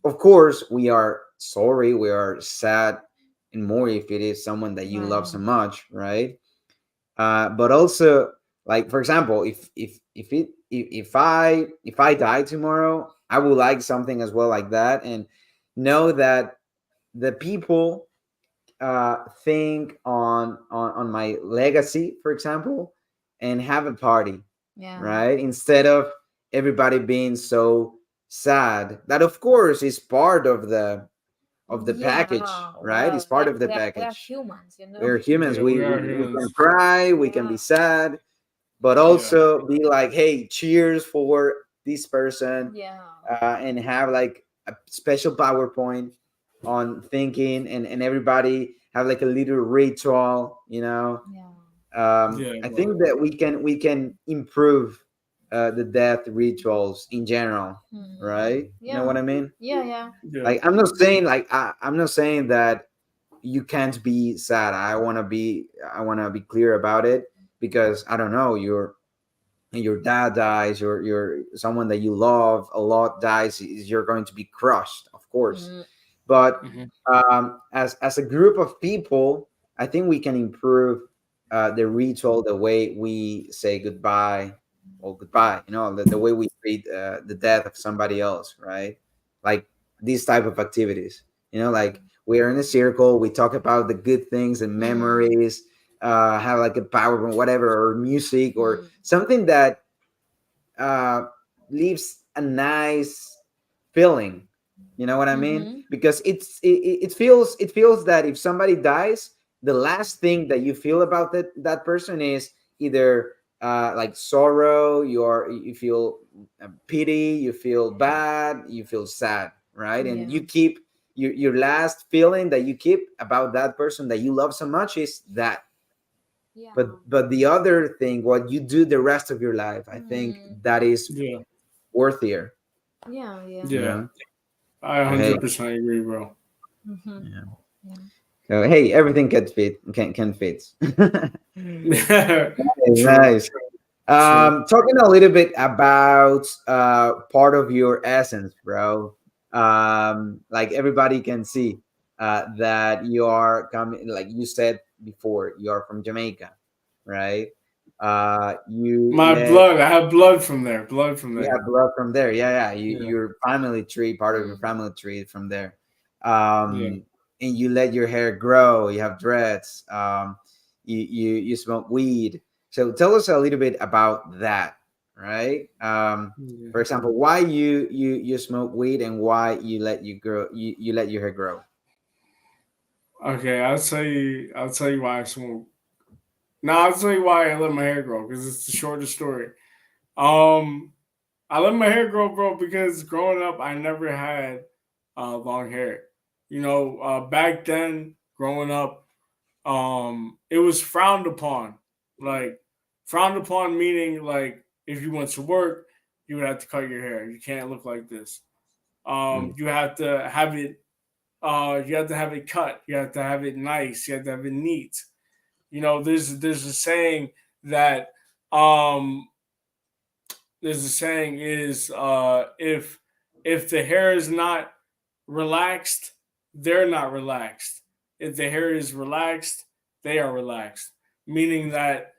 Of course, we are sorry, we are sad, and more if it is someone that you love Right. so much, right? But also, like, for example, if I die tomorrow, I would like something as well like that, and know that the people think on my legacy, for example, and have a party, Yeah. right? Instead of everybody being so sad. That, of course, is part of the package, Yeah. right? It's Well, part of the we are package. humans, you know. We're humans. Yeah, we are We can humans. cry, we can be Yeah. sad, but Yeah. also be like, hey, cheers for this person, Yeah. and have like a special PowerPoint on thinking, and everybody have like a little ritual, Yeah. Yeah, I bro. think that we can improve the death rituals in general, Mm. right? You know Yeah. what I mean? Yeah. Yeah. Yeah. Like, I'm not saying that you can't be sad. I want to be clear about it, because I don't know, your dad dies, your someone that you love a lot dies, you're going to be crushed, of course. Mm. But Mhm. as a group of people, I think we can improve the ritual, the way we say goodbye, or goodbye, the way we treat the death of somebody else, right? Like, these type of activities, like, we're in a circle, we talk about the good things and Mm. memories, have like a PowerPoint, whatever, or music, or Mm. something that uh, leaves a nice feeling. You know what I mean? Mm-hmm. Because it feels that if somebody dies, the last thing that you feel about that person is either like sorrow, you feel pity, you feel bad, you feel sad, right? And Yeah. you keep your last feeling that you keep about that person that you love so much is that. Yeah. But the other thing, what you do the rest of your life, I think Mm. that is Yeah. worthier, Yeah. Yeah. you Yeah. know. I So, hey, 100% agree, bro. Mm-hmm. yeah. Yeah. So, hey, everything can fit. True. Nice. True. Talking a little bit about part of your essence, bro. Like, everybody can see that you are coming, like you said before, you are from Jamaica, right? You My let blood. I have blood from there. Blood from you there. have blood from there. Yeah, yeah. Yeah. Your family tree, part of your Mm. family tree from there. Yeah. And you let your hair grow. You have dreads. You smoke weed. So tell us a little bit about that, right? Yeah. For example, why you smoke weed and why you let your hair grow. Okay, I'll tell you. I'll tell you why I smoke. No, I'll tell you why I let my hair grow because it's the shortest story. Um, I let my hair grow, bro, because growing up I never had long hair. Back then, growing up, it was frowned upon. Like frowned upon meaning like if you went to work, you would have to cut your hair. You can't look like this. Mm. You have to have it. You have to have it cut. You have to have it nice. You have to have it neat. There's a saying that um there's a saying is if the hair is not relaxed, they're not relaxed. If the hair is relaxed, they are relaxed. Meaning that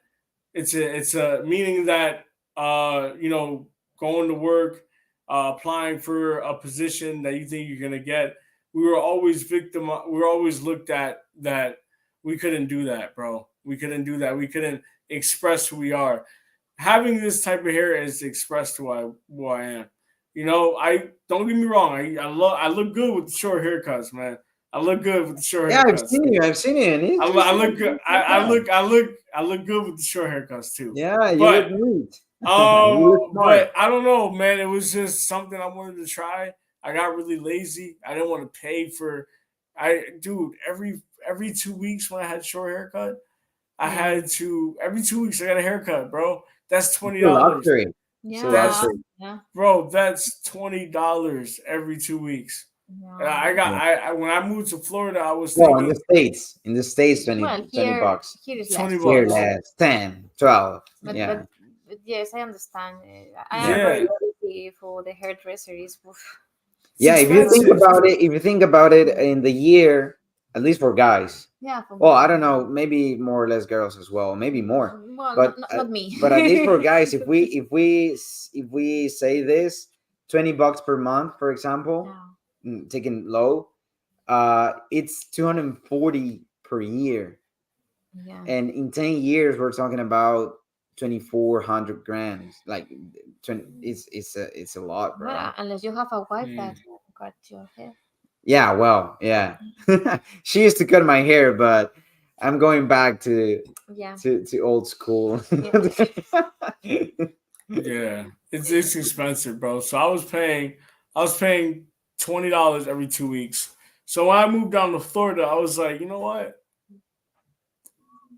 it's a meaning that going to work, applying for a position that you think you're gonna get. We were always looked at that we couldn't do that, bro. We couldn't do that. We couldn't express who we are. Having this type of hair is to express who I am. I don't get me wrong. I look good with the short haircuts, man. I look good with the short Yeah, I've haircuts. seen you. I've seen you, and I look good. I look good with the short haircuts too. Yeah, you look But neat. You look smart. but I don't know, man. It was just something I wanted to try. I got really lazy. I didn't want to pay for. Dude, every 2 weeks when I had short haircut, I Yeah. had to every 2 weeks I got a haircut, bro. That's It's twenty a dollars. luxury. It's a Yeah. That's luxury. Yeah. bro. That's $20 every 2 weeks. And Yeah. I got Yeah. I when I moved to Florida, I was Well, in the thinking states, 20, Well, 20 bucks. here is twenty less. Here, bucks. less 10, 12. But Yeah, yes, I understand. I am yeah, very Yeah, lazy for the hairdresser. Is it's yeah. If very you think expensive. about it, if you think about it, in the year, at least for guys. yeah for Well, me. I don't know, maybe more or less girls as well, maybe more. Well, But not me. at least for guys, if we say this, $20 per month, for example, Yeah. taking low, it's 240 per year, Yeah. and in 10 years, we're talking about 2,400 grams. Like, 20, it's a lot, Well, bro. unless you have a wife Mm. that cut your hair. Yeah, well, yeah. She used to cut my hair, but I'm going back to Yeah. old school. Yeah. Yeah, it's expensive, bro. So I was paying $20 every 2 weeks. So when I moved down to Florida, I was like, you know what?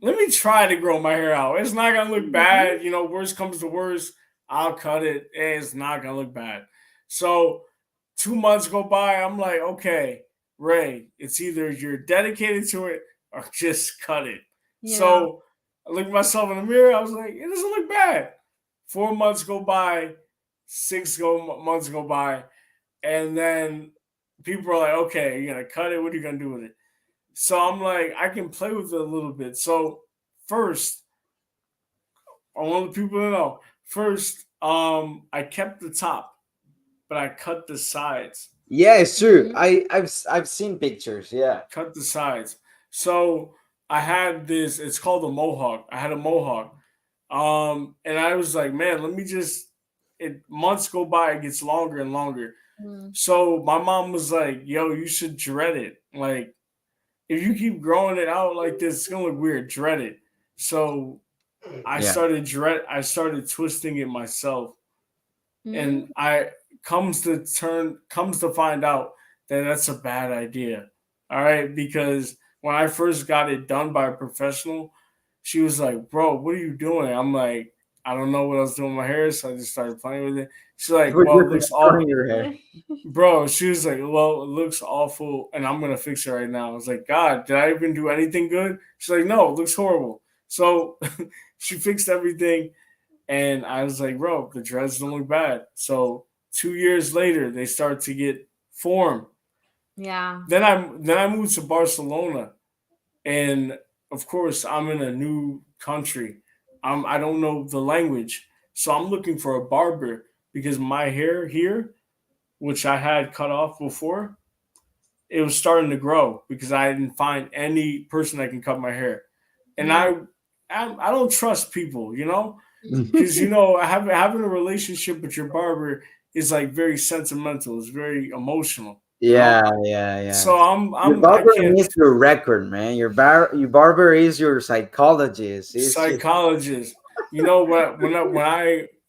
Let me try to grow my hair out. It's not gonna look bad. Worst comes to worst, I'll cut it. It's not gonna look bad. So 2 months go by. I'm like, okay, Ray, it's either you're dedicated to it or just cut it. Yeah. So I looked at myself in the mirror. I was like, it doesn't look bad. 4 months go by, months go by, and then people are like, okay, you're gonna cut it. What are you gonna do with it? So I'm like, I can play with it a little bit. So first, I want the people to know. First, I kept the top, but I cut the sides. Yeah, it's true. Mhm. I've seen pictures. Yeah. Cut the sides. So I had this. It's called a mohawk. I had a mohawk. And I was like, man, let me just. It months go by, it gets longer and longer. Mm. So my mom was like, yo, you should dread it. Like, if you keep growing it out like this, it's gonna look weird. Dread it. So Yeah. I started twisting it myself, Mm. and I comes to find out that that's a bad idea. All right, because when I first got it done by a professional, she was like, "Bro, what are you doing?" I'm like, "I don't know what I was doing with my hair," so I just started playing with it. She's like, We're "Well, it just looks all." destroying your hair. Bro, she was like, well, it looks awful and I'm going to fix it right now. I was like, God, did I even do anything good? She's like, no, it looks horrible. So she fixed everything. And I was like, bro, the dreads don't look bad. So 2 years later, they start to get formed. Yeah. Then I moved to Barcelona. And of course, I'm in a new country. I don't know the language, so I'm looking for a barber because my hair here, which I had cut off before, it was starting to grow because I didn't find any person that can cut my hair, and Yeah. I don't trust people, Mm. because having a relationship with your barber is like very sentimental, it's very emotional, Yeah, yeah, yeah. So Your I barber can't. needs your record, man. Your barber is your psychologist. It's just Psychologist. You know what?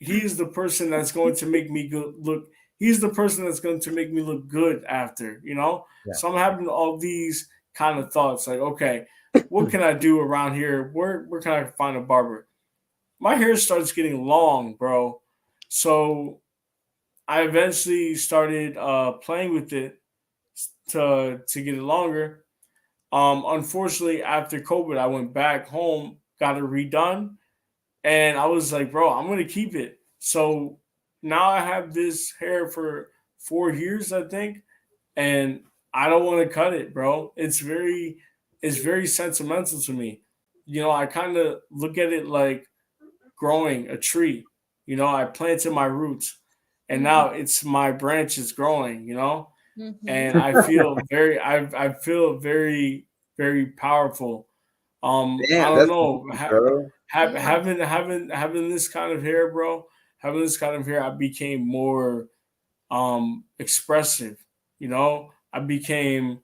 He's the person that's going to make me good look. He's the person that's going to make me look good after. yeah. So I'm having all these kind of thoughts, like, okay, what can I do around here? Where can I find a barber? My hair starts getting long, bro. So I eventually started playing with it to get it longer. Unfortunately, after COVID, I went back home, got it redone, and I was like, bro, I'm gonna keep it. So now I have this hair for 4 years, I think, and I don't want to cut it, bro. It's very sentimental to me. I kind of look at it like growing a tree. I planted my roots, and Mhm. now it's my branches growing. Mhm. And I feel very, very powerful. I Damn, don't that's know. nice, bro. Yeah. Having this kind of hair, bro. Having this kind of hair, I became more expressive. I became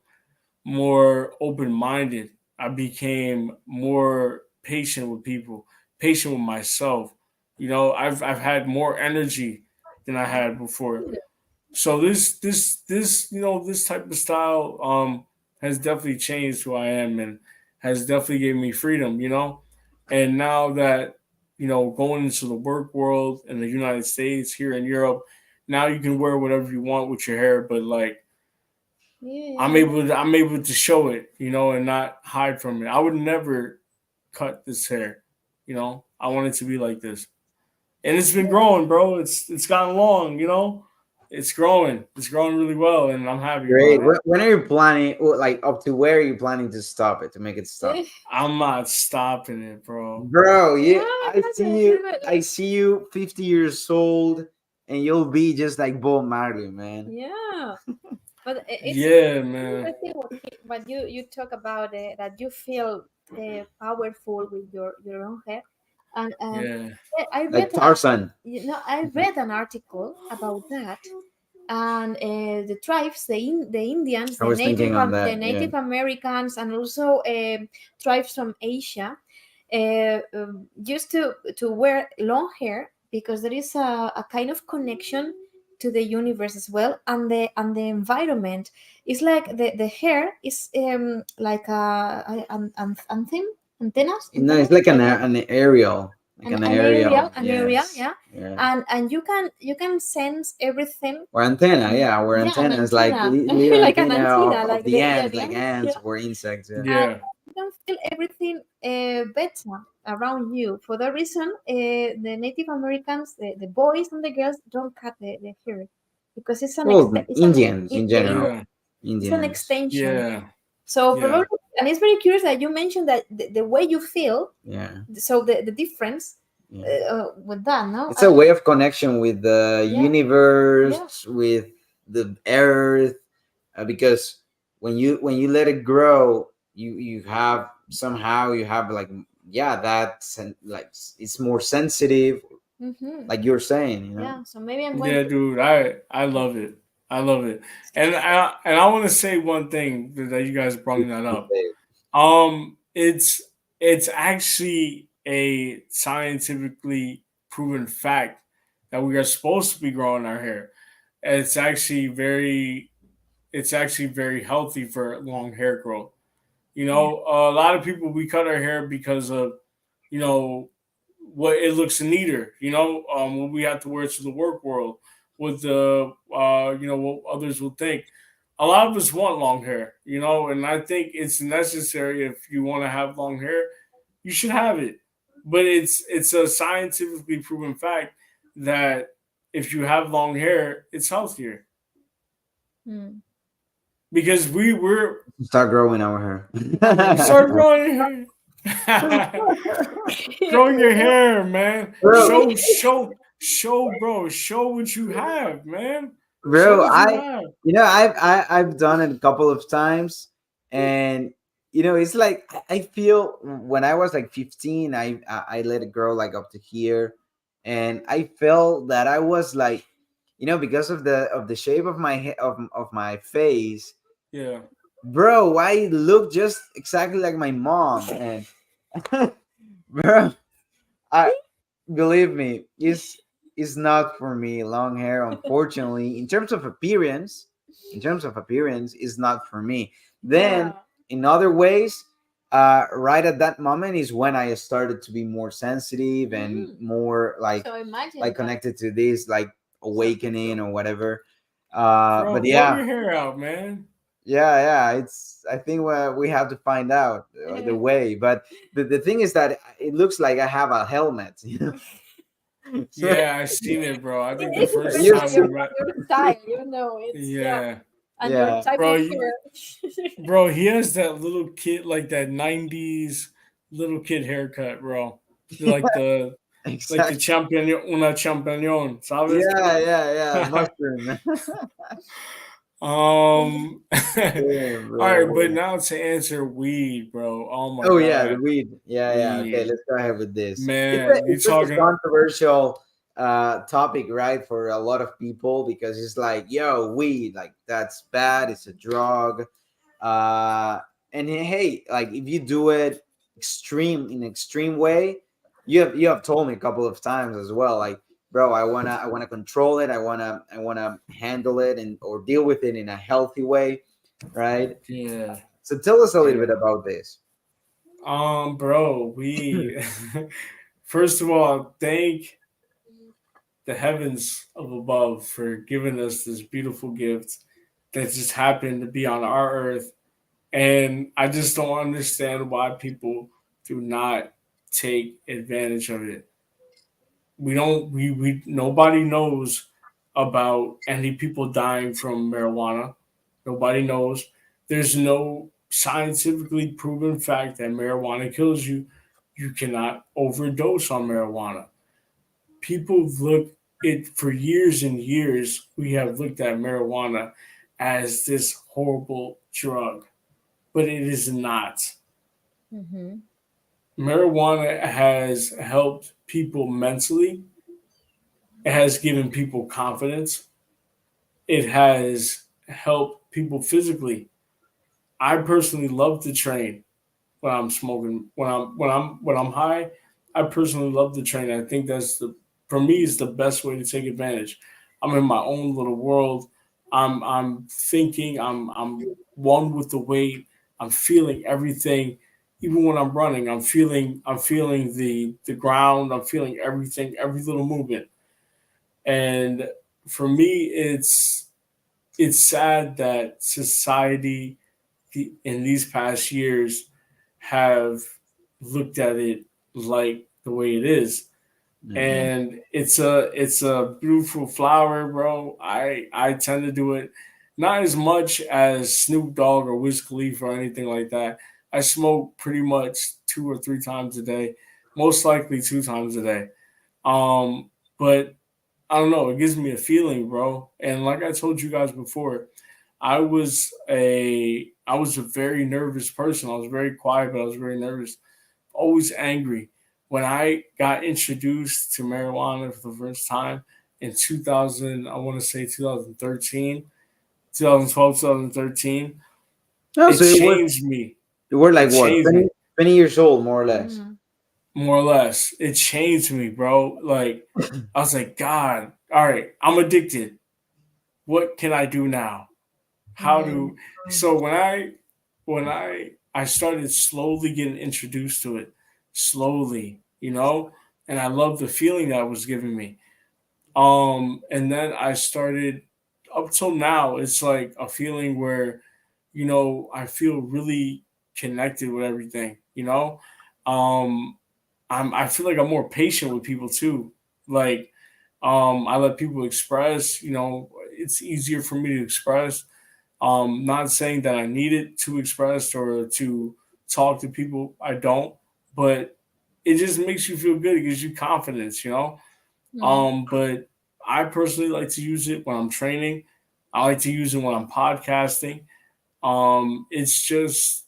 more open minded. I became more patient with people, patient with myself. I've had more energy than I had before. So this type of style has definitely changed who I am and has definitely given me freedom. And now that going into the work world in the United States, here in Europe, now you can wear whatever you want with your hair, but like Yeah. I'm able to show it, and not hide from it. I would never cut this hair. I want it to be like this, and it's been growing, bro. It's gotten long, It's growing. It's growing really well, and I'm happy Great. about it. When are you planning? Like up to where are you planning to stop it to make it stop? I'm not stopping it, bro. Bro, Yeah. I see you. I see you, 50 years old, and you'll be just like Bob Marley, man. Yeah. But it's Yeah, man. interesting what you talk about, that you feel powerful with your own hair, and Yeah. I Like read Tarzan. I read an article about that, and the tribes, the Indians, I was thinking on The that. Yeah. Native Americans, and also tribes from Asia used to wear long hair because there is a kind of connection to the universe as well, and the environment. It's like the hair is like antennas, No, it's like an aerial, like an aerial. an area, Yes. yeah, Yeah. and you can sense everything. Or antenna, yeah, or Yeah, an antennas like antenna, little like an antenna antenna, of like the ants, the like ants, yeah. ants or insects. Yeah. And Yeah. you can feel everything better around you. For that reason, the Native Americans, the boys and the girls, don't cut the hair because Well, Indians in general, Yeah. it's an Indians. extension. Yeah. So Yeah. probably, and it's very curious that you mentioned that the way you feel, Yeah, so the difference yeah. with that, no? It's a way of connection with the Yeah, universe, yeah. with the earth, because when you let it grow, you have somehow you have like yeah like it's more sensitive, Mm-hmm. like you're saying. Yeah. So maybe I'm going Yeah, to. dude. I love it. I love it. And I want to say one thing that you guys brought that up. It's actually a scientifically proven fact that we are supposed to be growing our hair. It's actually very it's actually very healthy for long hair growth. A lot of people, we cut our hair because of you know what it looks neater. What we have to wear to the work world, with the what others will think. A lot of us want long hair, and I think it's necessary. If you want to have long hair, you should have it. But it's a scientifically proven fact that if you have long hair, it's healthier Hmm. because we Start growing our start hair. growing hair. Grow your hair, man. Bro, Show, bro. Show what you have, man. Show bro, what you have. I've done it a couple of times, and it's like I feel when I was like 15, I let it grow like up to here, and I felt that I was like, because of the shape of of my face, Yeah. bro, I look just exactly like my mom, and bro, I believe me, is not for me. Long hair, unfortunately, in terms of appearance, is not for me. Then, Yeah. in other ways, right at that moment is when I started to be more sensitive and Mm. more So like imagine that. connected to this like awakening or whatever. Bro, But grow your yeah, hair out, man. yeah, it's I think we have to find out the way. But the thing is that it looks like I have a helmet. So Yeah, I seen it, bro. I think the It's first you've time we seen, met. your style, it's yeah, Yeah. and your yeah, type Bro, of hair. bro, he has that little kid, like that 90s little kid haircut, bro. Like the exactly. champion, una champion, ¿sabes? Yeah, mushroom. All Damn, right, but bro. now to answer weed, bro. Oh my Oh yeah, the God. weed. Yeah. Okay, Weed. let's go ahead with this. Man, you It's such a talking. controversial topic, right, for a lot of people because it's like, yo, weed, like that's bad. It's a drug. Uh, and hey, like if you do it in extreme way, you have told me a couple of times as well, like, bro, I wanna control it. I wanna handle it and or deal with it in a healthy way, right? Yeah. So tell us a little bit Yeah. about this. Bro, we first of all, thank the heavens of above for giving us this beautiful gift that just happened to be on our earth. And I just don't understand why people do not take advantage of it. We don't we nobody knows about any people dying from marijuana. Nobody knows. There's no scientifically proven fact that marijuana kills you. You cannot overdose on marijuana. People look it for years and years. We have looked at marijuana as this horrible drug, but it is not. Mm-hmm. Marijuana has helped people mentally. It has given people confidence. It has helped people physically. I personally love to train when I'm smoking. When I'm high, I personally love to train. I think that's the for me is the best way to take advantage. I'm in my own little world. I'm thinking. I'm one with the weight. I'm feeling everything. Even when I'm running, I'm feeling the ground. I'm feeling everything, every little movement. And for me, it's sad that society in these past years have looked at it like the way it is. Hmm. And it's a beautiful flower, bro. I tend to do it not as much as Snoop Dogg or Wiz Khalifa or anything like that. I smoke pretty much 2 or 3 times a day, most likely 2 times a day. But I don't know. It gives me a feeling, bro. And like I told you guys before, I was a very nervous person. I was very quiet, but I was very nervous. Always angry. When I got introduced to marijuana for the first time in 2000, I want to say 2013, 2012, 2013, No, it so changed me. you were It like what, changed me 20 years old, more or less. Mm-hmm. more or less. It changed me, bro. Like I was like, God, all right, I'm addicted. What can I do now? How Mm-hmm. do so when I started slowly getting introduced to it, slowly, and I love the feeling that it was giving me. And then I started up till now, it's like a feeling where, I feel really connected with everything, Um I feel like I'm more patient with people too. Like I let people express, it's easier for me to express. Not saying that I need it to express or to talk to people. I don't. but it just makes you feel good. It gives you confidence, you know. But I personally like to use it when I'm training. I like to use it when I'm podcasting. It's just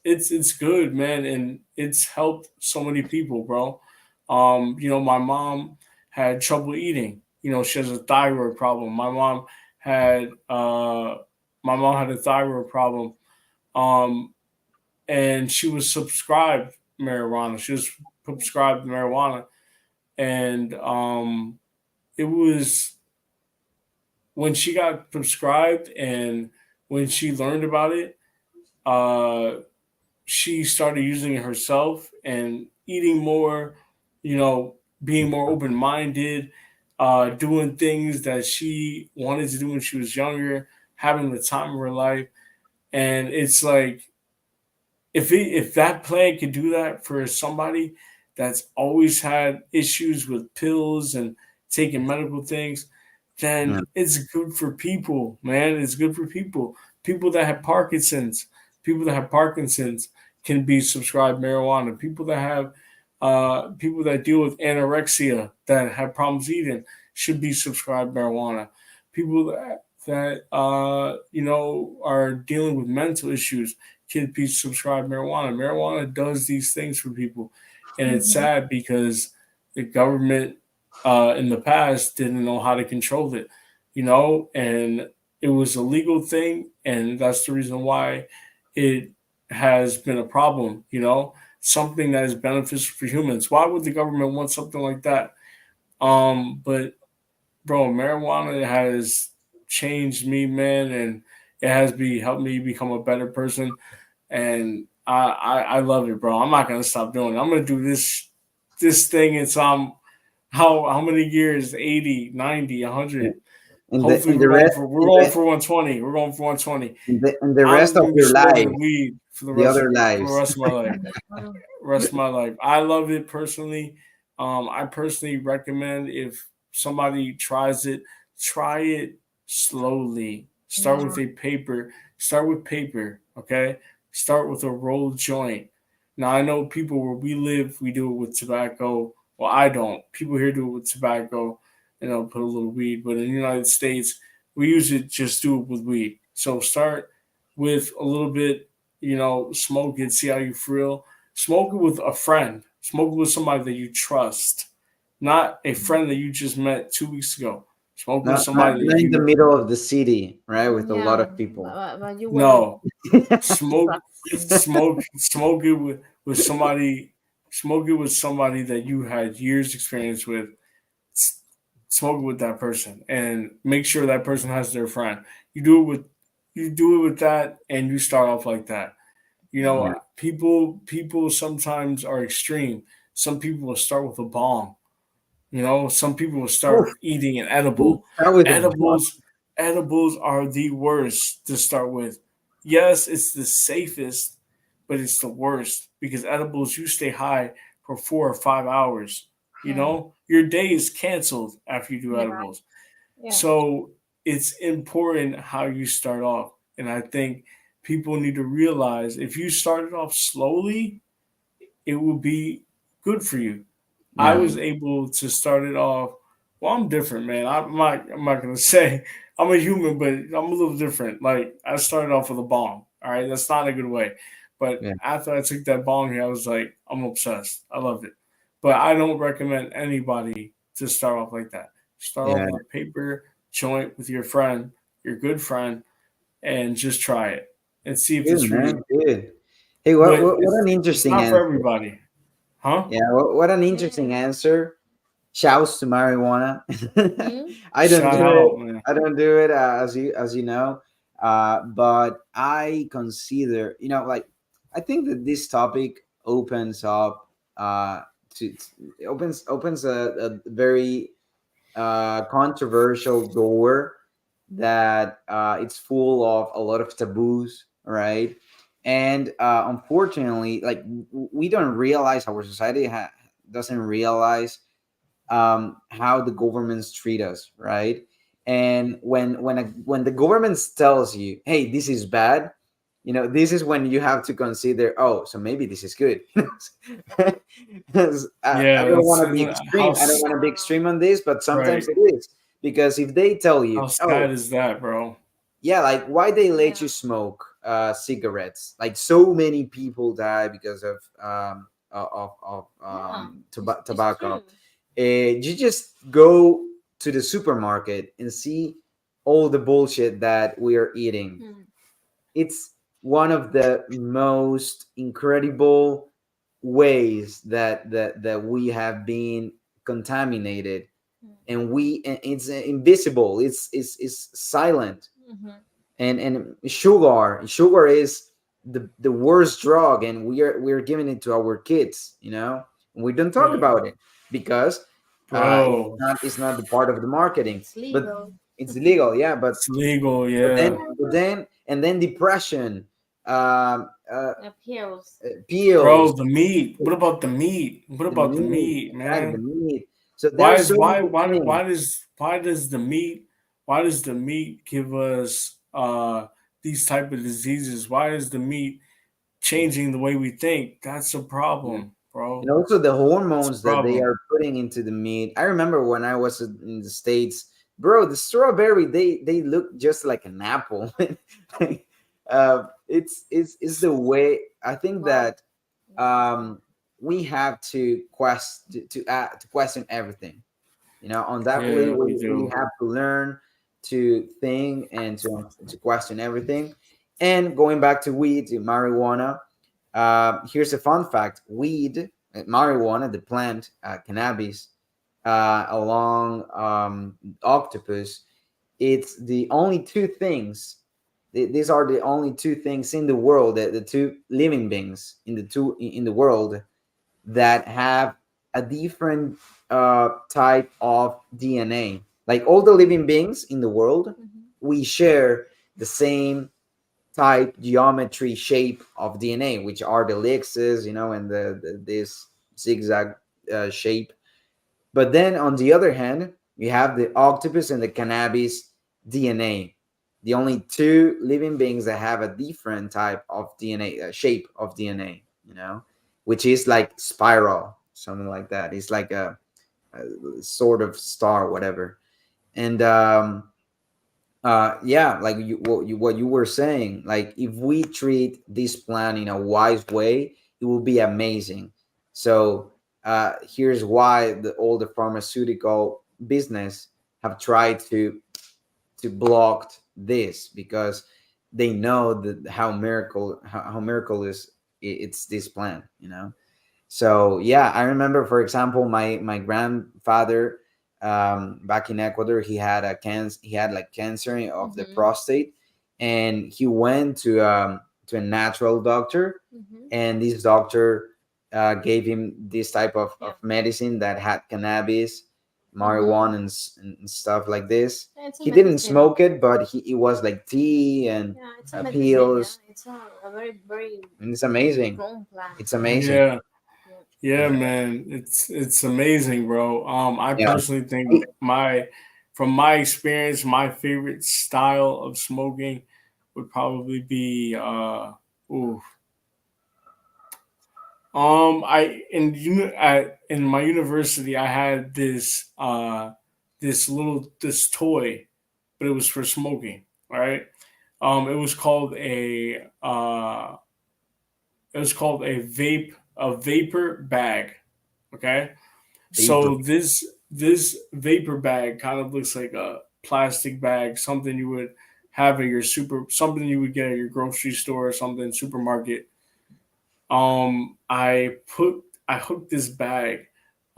it's good, man, and it's helped so many people, bro. You know, had trouble eating. You know, she has a thyroid problem. Had uh, my mom had a thyroid problem. Um, and she was subscribed marijuana. She was prescribed marijuana, and it was when she got prescribed and when she learned about it. Uh, she started using it herself and eating more, you know, being more open minded, doing things that she wanted to do when she was younger, having the time of her life. And it's like if that plant could do that for somebody that's always had issues with pills and taking medical things, Yeah. then it's good for people, man. It's good for people. People that have Parkinson's, people that have Parkinson's can be subscribed marijuana. People that deal with anorexia that have problems eating should be subscribed marijuana. People that you know are dealing with mental issues can be prescribed marijuana. Marijuana does these things for people, and it's sad because the government in the past didn't know how to control it, you know, and it was a legal thing, and that's the reason why it has been a problem, you know, something that is beneficial for humans. Why would the government want something like that? But bro, marijuana has changed me, man, and it has helped me become a better person, and I love it, bro. I'm not gonna stop doing it. I'm gonna do this thing until I'm how many years? 80, 90, 100. Hopefully In the rest we're going for 120. We're going for 120. in the rest I'm of gonna be your life, smoking weed the other for the lives. rest of my life. Rest of my life. I love it personally. I personally recommend if somebody tries it, try it slowly. Start with a paper. Start with paper. Okay. Start with a rolled joint. Now I know people where we live, we do it with tobacco. Well, I don't. People here do it with tobacco, and they'll put a little weed. But in the United States, we usually just do it with weed. So start with a little bit, you know, smoke it, see how you feel. Smoke it with a friend. Smoke it with somebody that you trust, not a friend that you just met 2 weeks ago. Smoke with somebody that Not in the you middle of the city, right, with a lot Yeah, of people. but you were no smoke trusting. smoke it with somebody. Smoke it with somebody that you had years experience with. Smoke it with that person and make sure that person has their friend. You do it with that, and you start off like that. You Yeah. know, people sometimes are extreme. Some people will start with a bomb. You know, some people will Oof, start eating an we edible. start with a bomb. Edibles are the worst to start with. Yes, it's the safest, but it's the worst because edibles you stay high for 4 or 5 hours. You Yeah, know, your day is canceled after you do yeah, edibles. yeah. So it's important how you start off. And I think people need to realize if you started off slowly, it will be good for you. I Yeah. was able to start it off. Well, I'm different, man. I'm not gonna say I'm a human, but I'm a little different. Like I started off with a bong. All right, that's not a good way. But Yeah. after I took that bong here, I was like, I'm obsessed. I love it. But I don't recommend anybody to start off like that. Start off Yeah. with a paper joint with your friend, your good friend, and just try it and see if Good, it's for man. you. Good. Hey, But what an it's interesting not for answer. everybody, huh? Yeah, what an interesting Yeah. answer. Shouts to marijuana. Mm. I don't Shout do it. out, man. I don't do it as you know. But I consider, like, I think that this topic opens up to opens a very controversial door that it's full of a lot of taboos, right? And unfortunately, like we don't realize, our society doesn't realize how the governments treat us, right? And when the government tells you, hey, this is bad, this is when you have to consider, oh, so maybe this is good. 'Cause I Yeah, don't it's, want to be extreme. I don't want to be extreme on this, but sometimes right. it is, because if they tell How you, sad oh, is that, bro? yeah, like why they let Yeah. you smoke cigarettes, like so many people die because of Yeah. It's tobacco. true. You just go to the supermarket and see all the bullshit that we are eating. Mm. It's one of the most incredible ways that we have been contaminated, Mm. and it's invisible, it's silent. Mhm. And sugar is the worst drug, and we're giving it to our kids, and we don't talk Yeah, about it because it's bro. not it's not the part of the marketing, It's but legal. it's legal, yeah. but It's legal, but then yeah. but then and then depression, um uh Appeals. pills, Bro, the meat. What about the meat? What the about the meat, meat, exactly, the man? meat. So Why there's is so many things. why does the meat give us these type of diseases? Why is the meat changing the way we think? That's a Yeah. problem, And bro. also the That's a hormones that they problem. are putting into the meat. I remember when I was in the States, bro, the strawberry, they look just like an apple. Like, it's the way I think Wow. that Interesting. we have to to question everything. On that way Yeah, we we do. have to learn to think and to question everything. And going back to weed, to marijuana, here's a fun fact: weed, marijuana, the plant, cannabis, along octopus, it's the only two things. These are the only two things in the world, the two living beings in the world that have a different type of DNA. Like all the living beings in the world, Mhm. we share the same type, geometry, shape of DNA, which are the lexes, and this zigzag shape. But then on the other hand, we have the octopus and the cannabis DNA. The only two living beings that have a different type of DNA, shape of DNA, which is like spiral, something like that. It's like a sort of star, whatever. And yeah, like what you were saying, like if we treat this plant in a wise way, it will be amazing. So here's why all the pharmaceutical business have tried to block this, because they know that how miracle is it's this plant. So yeah, I remember, for example, my grandfather, back in Ecuador, he had a cancer. He had like cancer of the Mhm. prostate, and he went to a natural doctor, Mhm. and this doctor gave him this type of Yeah. medicine that had cannabis, Mhm. marijuana, and stuff like this. Yeah, it's a He didn't medicine. smoke it, but it was like tea and Yeah, it's a medicine. Yeah, pills, it's a very very and it's amazing. strong plant. It's amazing. Yeah. Yeah. Yeah, man. It's amazing, bro. I Yeah. personally think from my experience, my favorite style of smoking would probably be ooh, I in my university I had this toy, but it was for smoking, right? It was called a vapor bag. Okay, Vapor. so this vapor bag kind of looks like a plastic bag, something you would have at your something you would get at your grocery store or something supermarket. I hooked this bag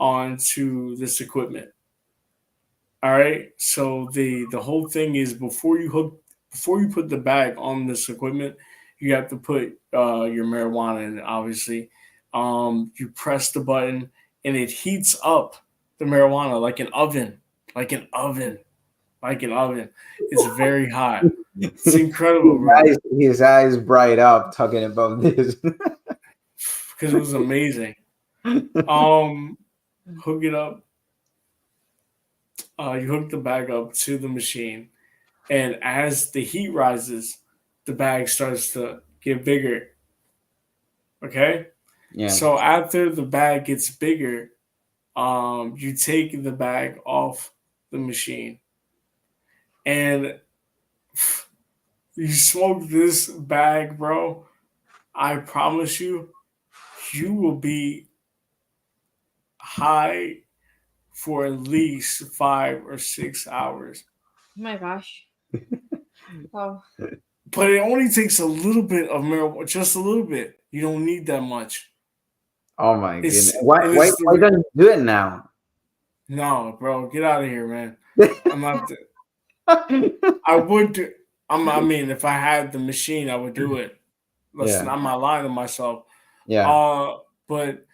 onto this equipment. All right. So the whole thing is before you put the bag on this equipment, you have to put your marijuana in it. Obviously, you press the button and it heats up the marijuana like an oven, like an oven, like an oven. It's very hot. It's incredible, bro. His eyes bright up talking about this. Because it was amazing. Um, Hook it up. You hook the bag up to the machine, and as the heat rises, the bag starts get bigger. Okay. Yeah. So after the bag gets bigger, you take the bag off the machine and you smoke this bag, bro. I promise you, you will be high for at least 5 or 6 hours. Oh my gosh. Wow. But it only takes a little bit of marijuana, just a little bit. You don't need that much. Oh my goodness. It's Why and why it's why the don't you do it now? no, bro, get out of here, man. I'm not. I would. I mean, if I had the machine, I would do it. Listen, Yeah. I'm not lying to myself. Yeah. Uh, but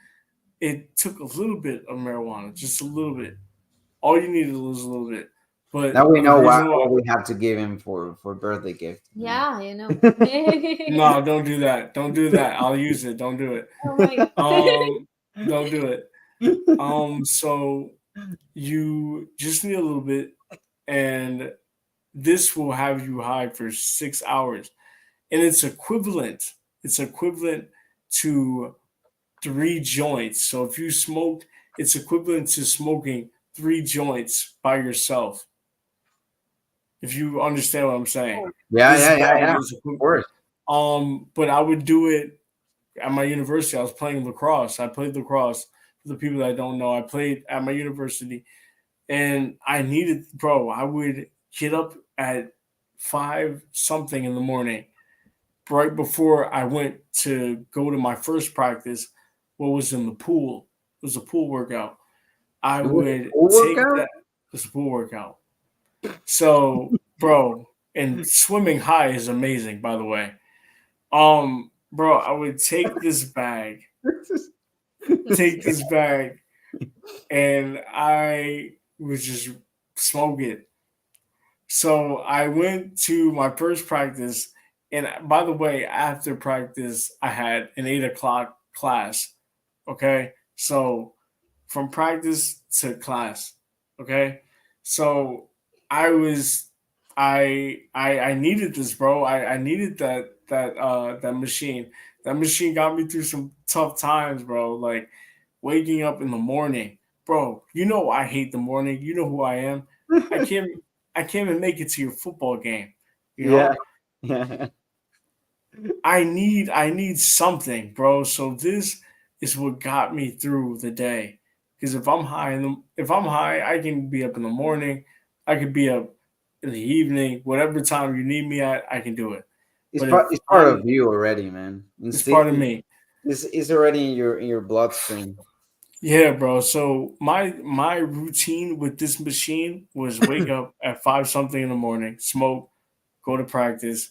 it took a little bit of marijuana, just a little bit. All you needed was a little bit. But Now we the know reason why, what we have to give him for birthday gift. Yeah, you know. no, don't do that. Don't do that. I'll use it. Don't do it. Oh my god. Um, don't do it. So you just need a little bit, and this will have you high for 6 hours, and it's equivalent. It's equivalent to 3 joints. So if you smoked, it's equivalent to smoking 3 joints by yourself. If you understand what I'm saying, Yeah, this yeah, yeah, bag yeah. is Of course. But I would do it at my university. I was playing lacrosse. I played lacrosse. For the people that don't know, I played at my university, and I needed, bro. I would get up at 5 something in the morning, right before I went to go to my first practice. What was in the pool? It was a pool workout. I It was a would full take workout? that. It was a pool workout. So, bro, and swimming high is amazing, by the way. Bro, I would take this bag, and I would just smoke it. So I went to my first practice, and by the way, after practice, I had an 8 o'clock class. Okay, so from practice to class. Okay, so I was, I needed this, bro. I needed that machine. That machine got me through some tough times, bro. Like waking up in the morning, bro. You know I hate the morning. You know who I am. I can't I can't even make it to your football game. You Yeah. know, Yeah. I need something, bro. So this is what got me through the day. Because if I'm high, I can be up in the morning. I could be up in the evening, whatever time you need me at, I can do it. But if It's part of I'm, you already, man. it's part of me. It's already in your bloodstream. Yeah, bro. So my routine with this machine was wake up at 5 something in the morning, smoke, go to practice,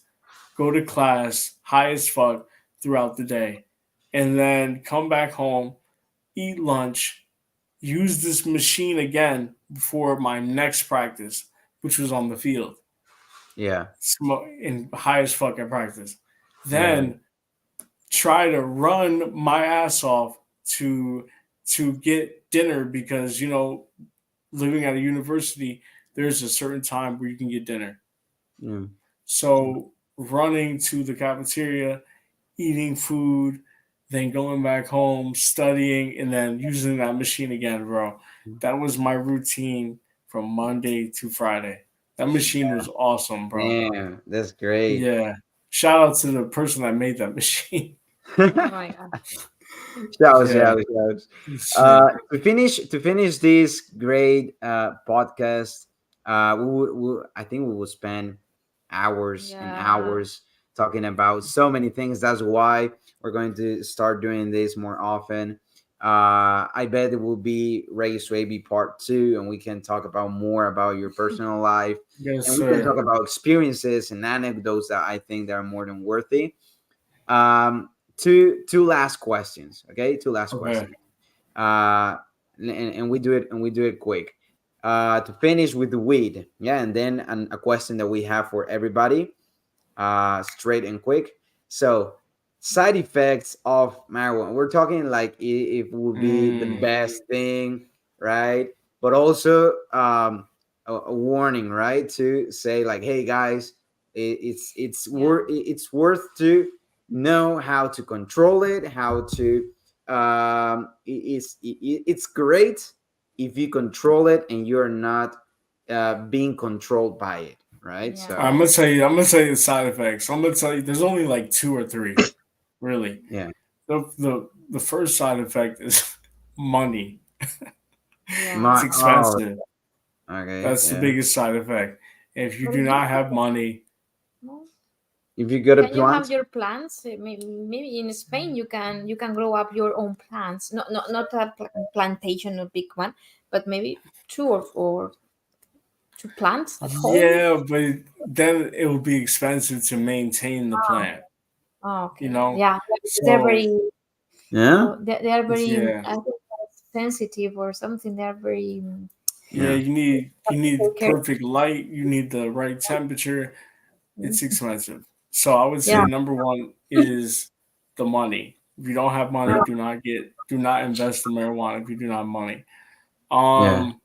go to class, high as fuck throughout the day, and then come back home, eat lunch, use this machine again before my next practice, which was on the field, Yeah. smoke and high as fuck at practice. Yeah. Then try to run my ass off to get dinner because living at a university, there's a certain time where you can get dinner. Yeah. So running to the cafeteria, eating food, then going back home, studying, and then using that machine again, bro. That was my routine from Monday to Friday. That machine was awesome, bro. Damn, that's great. Yeah. Shout out to the person that made that machine. Oh my god. Shouts, Yeah. shouts, shouts. Shit. To finish this great podcast, I think we will spend hours and Yeah. hours talking about so many things. That's why we're going to start doing this more often. I bet it will be Ray Swaby part 2, and we can talk about more about your personal life, Yes, and we can talk sir. about experiences and anecdotes that I think that are more than worthy. Um, two last questions. Okay, two last Okay. questions. Uh, and we do it quick. To finish with the weed, yeah, and then a question that we have for everybody, straight and quick. So, side effects of marijuana. We're talking like if it would be the Mm, best thing, right? But also a warning, right? To say like, hey guys, Yeah. it's worth to know how to control it, how to it's great if you control it and you're not being controlled by it, right? Yeah. So I'm gonna tell you the side effects. I'm gonna tell you there's only like two or three, really. yeah. The first side effect is money. Yeah. It's Oh, expensive. okay, That's the yeah. biggest side effect. If you But do if you not have money, no, If you got a can you plant, have your plants? Maybe in Spain you can grow up your own plants. Not a plantation, a big one, but maybe or two plants at home. yeah, but then it will be expensive to maintain the plant. Oh, You okay. know, Yeah, because they're so very yeah, they are very yeah, I think sensitive or something. They're very yeah. yeah, You need take care. perfect light. You need the right temperature. It's Mhm. expensive. So I would say Yeah, number one is the money. If you don't have money, yeah. do not invest in marijuana if you do not have money. yeah, Um,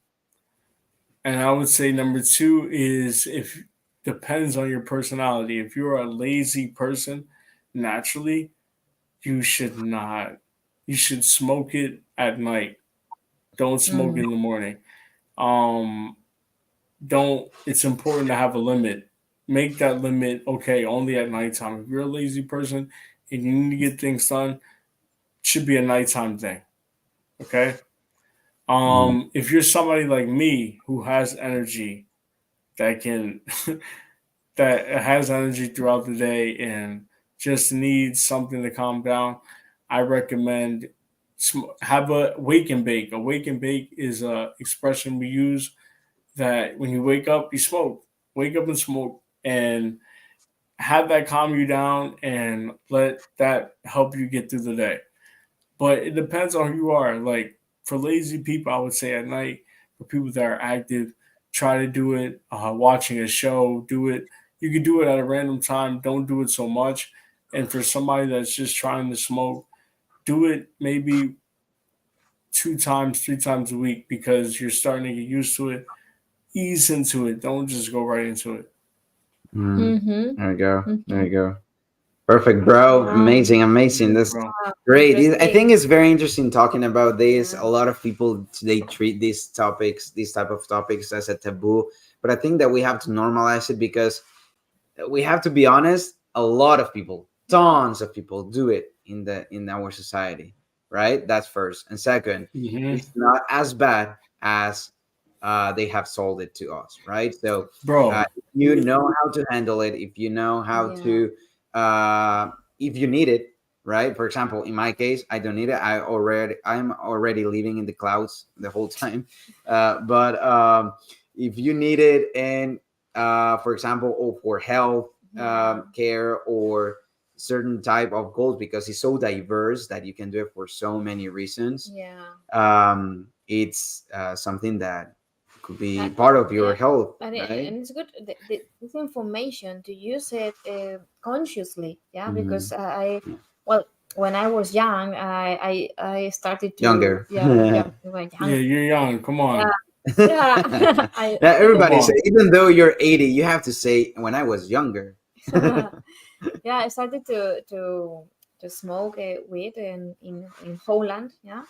and I would say number two is if depends on your personality. If you're a lazy person, naturally, you should not. You should smoke it at night. Don't smoke Mm. it in the morning. Um, don't. It's important to have a limit. Make that limit okay only at nighttime. If you're a lazy person and you need to get things done, it should be a nighttime thing. Okay. mm, If you're somebody like me who has energy that can that has energy throughout the day and just needs something to calm down, I recommend have a wake and bake. A wake and bake is a expression we use that when you wake up, you smoke. Wake up and smoke, and have that calm you down and let that help you get through the day. But it depends on who you are. Like for lazy people, I would say at night. For people that are active, try to do it. Watching a show, do it. You can do it at a random time. Don't do it so much. And for somebody that's just trying to smoke, do it maybe 2 times, 3 times a week because you're starting to get used to it. Ease into it. Don't just go right into it. mm. Mm-hmm. There you go. There Mm-hmm. you go. Perfect, bro. Yeah. Amazing, amazing. Yeah, That's bro. great. I Interesting. think it's very interesting talking about this. Yeah. A lot of people they treat these topics, these type of topics, as a taboo. But I think that we have to normalize it because we have to be honest. A lot of people, tons of people, do it in our society, right? That's first. And second, Hmm. it's not as bad as they have sold it to us, right? So Bro, if you know how to handle it, if you know how Yeah. to, if you need it, right? For example, in my case, I don't need it. I'm already living in the clouds the whole time. But if you need it, and for example, or for health Yeah. care or certain type of goals, because it's so diverse that you can do it for so many reasons. Yeah. It's something that could be And part of your yeah, health, and right? it's good this information to use it consciously. Yeah, Mhm. because I Yeah. well when I was young, I started to Younger. yeah yeah well, yeah, young you're young. Come yeah on. yeah I Now, didn't Come everybody say, on. even though you're 80, you have to say, when I was younger. yeah I started to smoke weed in Holland. Yeah,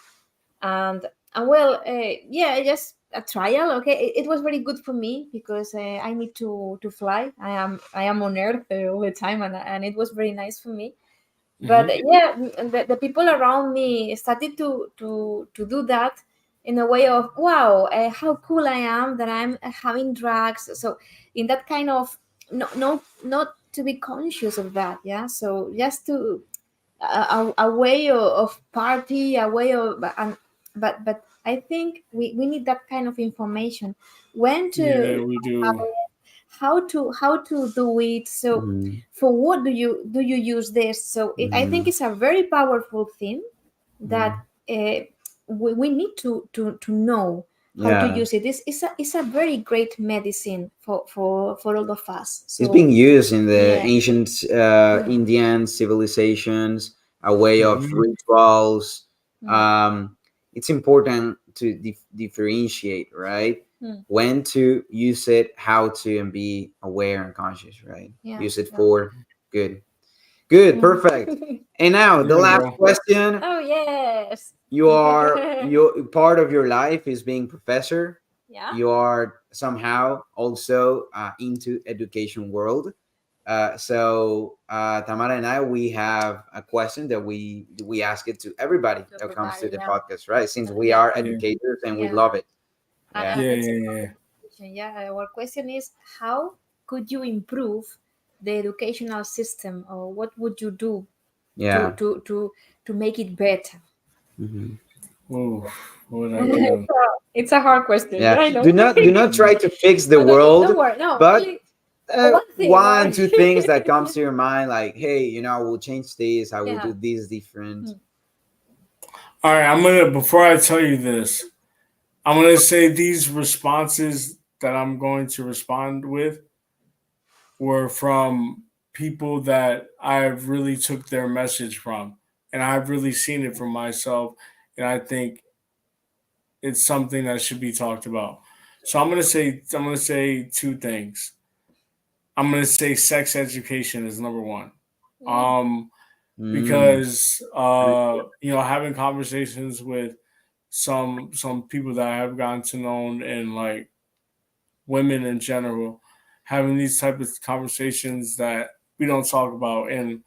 and well yeah just a trial. Okay, it was very good for me because I need to fly. I am on earth all the time, and it was very nice for me. But Hmm. yeah, the people around me started to do that in a way of wow, how cool I am that I'm having drugs. So in that kind of no not to be conscious of that. Yeah, so just to a way of party, a way of but I think we need that kind of information, when Yeah, to we do. how to do it. So Mhm. for what do you use this? So I think Mhm. it's a very powerful thing that Mhm. we need to know how to Yeah. use it. It's a very great medicine for all of us. It's So being used in the yeah, ancient yeah. Indian civilizations, a way of Hmm. rituals. Mm, Um, it's important to differentiate, right? mm, When to use it, how to, and be aware and conscious, right? yeah, Use it yeah. for good. Good, perfect. And now the Yeah, last bro. question. Oh yes. You part of your life is being professor. Yeah. You are somehow also into education world. Tamara and I, we have a question that we ask it to everybody To that comes to everybody, the yeah. podcast, right? Since we Yeah. are Yeah, educators and we Yeah. love it. And, Yeah. and yeah, it's a yeah, yeah. question. Yeah. Our question is, how could you improve the educational system, or what would you do to Yeah. to to to make it better? Mhm. Ooh, what would I do? It's a hard question. Yeah. I know. Do not try to fix the No, no, world, don't worry. No, but really, one thing. one, two things that comes to your mind, like, hey, I will change this. I will Yeah. do this different. All right, I'm gonna. Before I tell you this, I'm gonna say these responses that I'm going to respond with were from people that I've really took their message from, and I've really seen it for myself, and I think it's something that should be talked about. So I'm gonna say two things. I'm gonna say sex education is number one. Yeah. Um, Mm. because having conversations with some people that I have gotten to know, and like women in general, having these type of conversations that we don't talk about. And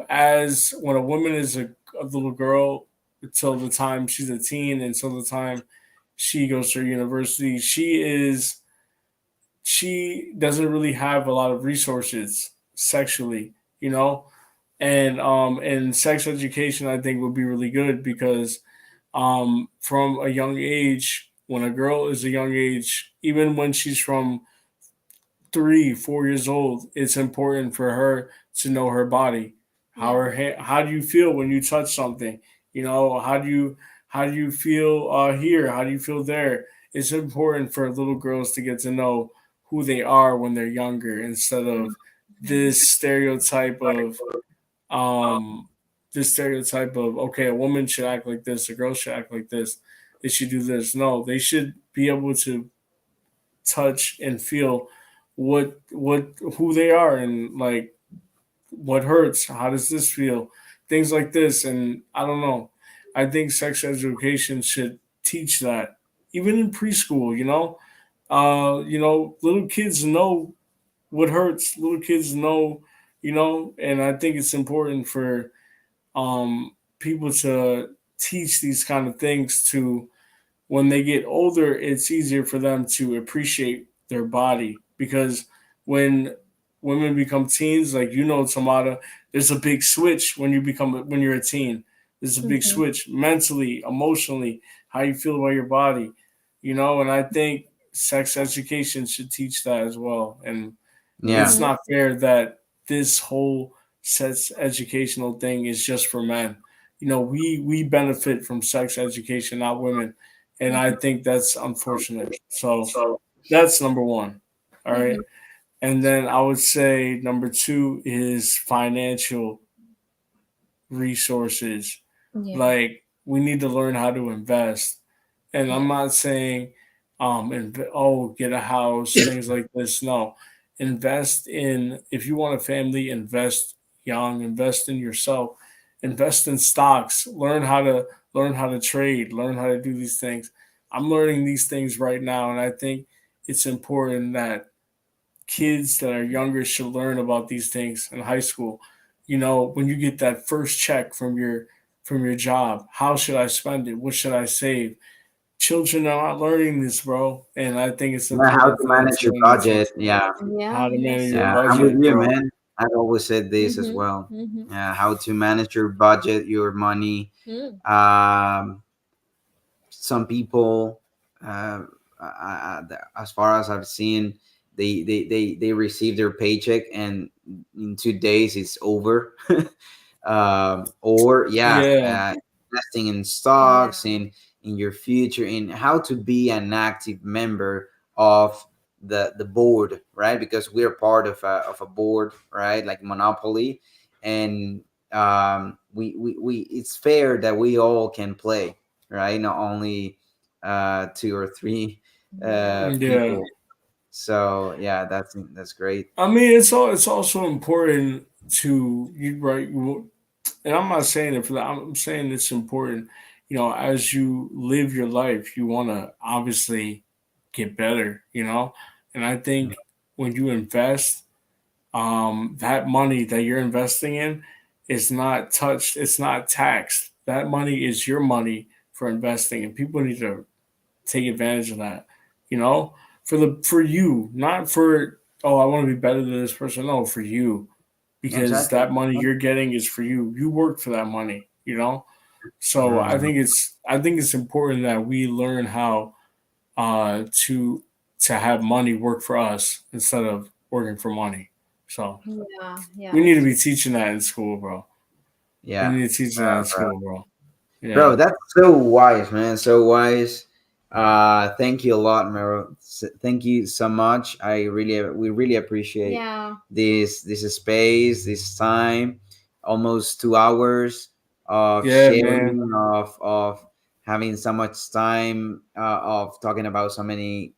as when a woman is a little girl until the time she's a teen, until the time she goes to university, she doesn't really have a lot of resources sexually, and sex education I think would be really good because from a young age, when a girl is a young age, even when she's from 3, 4 years old, it's important for her to know her body. How do you feel when you touch something? How do you feel here? How do you feel there? It's important for little girls to get to know who they are when they're younger, instead of this stereotype of um okay, a woman should act like this, a girl should act like this, they should do this. No, they should be able to touch and feel what who they are, and like what hurts, how does this feel, things like this. And I don't know, I think sex education should teach that even in preschool. Little kids know what hurts, little kids know, and I think it's important for people to teach these kind of things to when they get older, it's easier for them to appreciate their body, because when women become teens, like Tamara, there's a big switch when you're a teen. There's a big Mhm. switch mentally, emotionally, how you feel about your body, and I think sex education should teach that as well. And Yeah. it's Mhm. not fair that this whole sex educational thing is just for men. We benefit from sex education, not women, and I think that's unfortunate. So that's number one. All right, Mhm. and then I would say number two is financial resources. Yeah. Like, we need to learn how to invest, and I'm Yeah. not saying get a house, things like this. No, invest in, if you want a family, invest young, invest in yourself, invest in stocks, learn how to trade, learn how to do these things. I'm learning these things right now, and I think it's important that kids that are younger should learn about these things in high school. When you get that first check from your job, how should I spend it? What should I save? Children are not learning this, bro, and I think it's Yeah, how important to for them manage to your learn these budget. things. Yeah. Yeah. How to manage Yes. your Yeah, I'm with budget, you, bro. man. I've always said this as Mhm. well. Mhm. Yeah, how to manage your budget, your money. Mm. Um, some people, as far as I've seen, they receive their paycheck and in 2 days it's over. Or yeah, Yeah, investing in Yeah. stocks, in your future, in how to be an active member of the board, right? Because we're part of a board, right? Like Monopoly, and we it's fair that we all can play, right? Not only two or three Yeah. yeah, people. So yeah, that's great. I mean, it's also important to you, right? And I'm not saying it for that. I'm saying it's important. You know, as you live your life, you want to obviously get better. You know, and I think when you invest, that money that you're investing in is not touched. It's not taxed. That money is your money for investing, and people need to take advantage of that. You know, for you, not for, oh, I want to be better than this person. No, for you, because Exactly. that money you're getting is for you. You work for that money. You know, so Mm, I think it's important that we learn how to have money work for us instead of working for money. So Yeah, we yeah, need to be teaching that in school, bro. We yeah. need to teach that in school, bro. Bro, Yeah. that's so wise, man. So wise. Thank you a lot, Mero. Thank you so much. We really appreciate yeah, this space, this time, almost 2 hours of Yeah, man. sharing, of having so much time, of talking about so many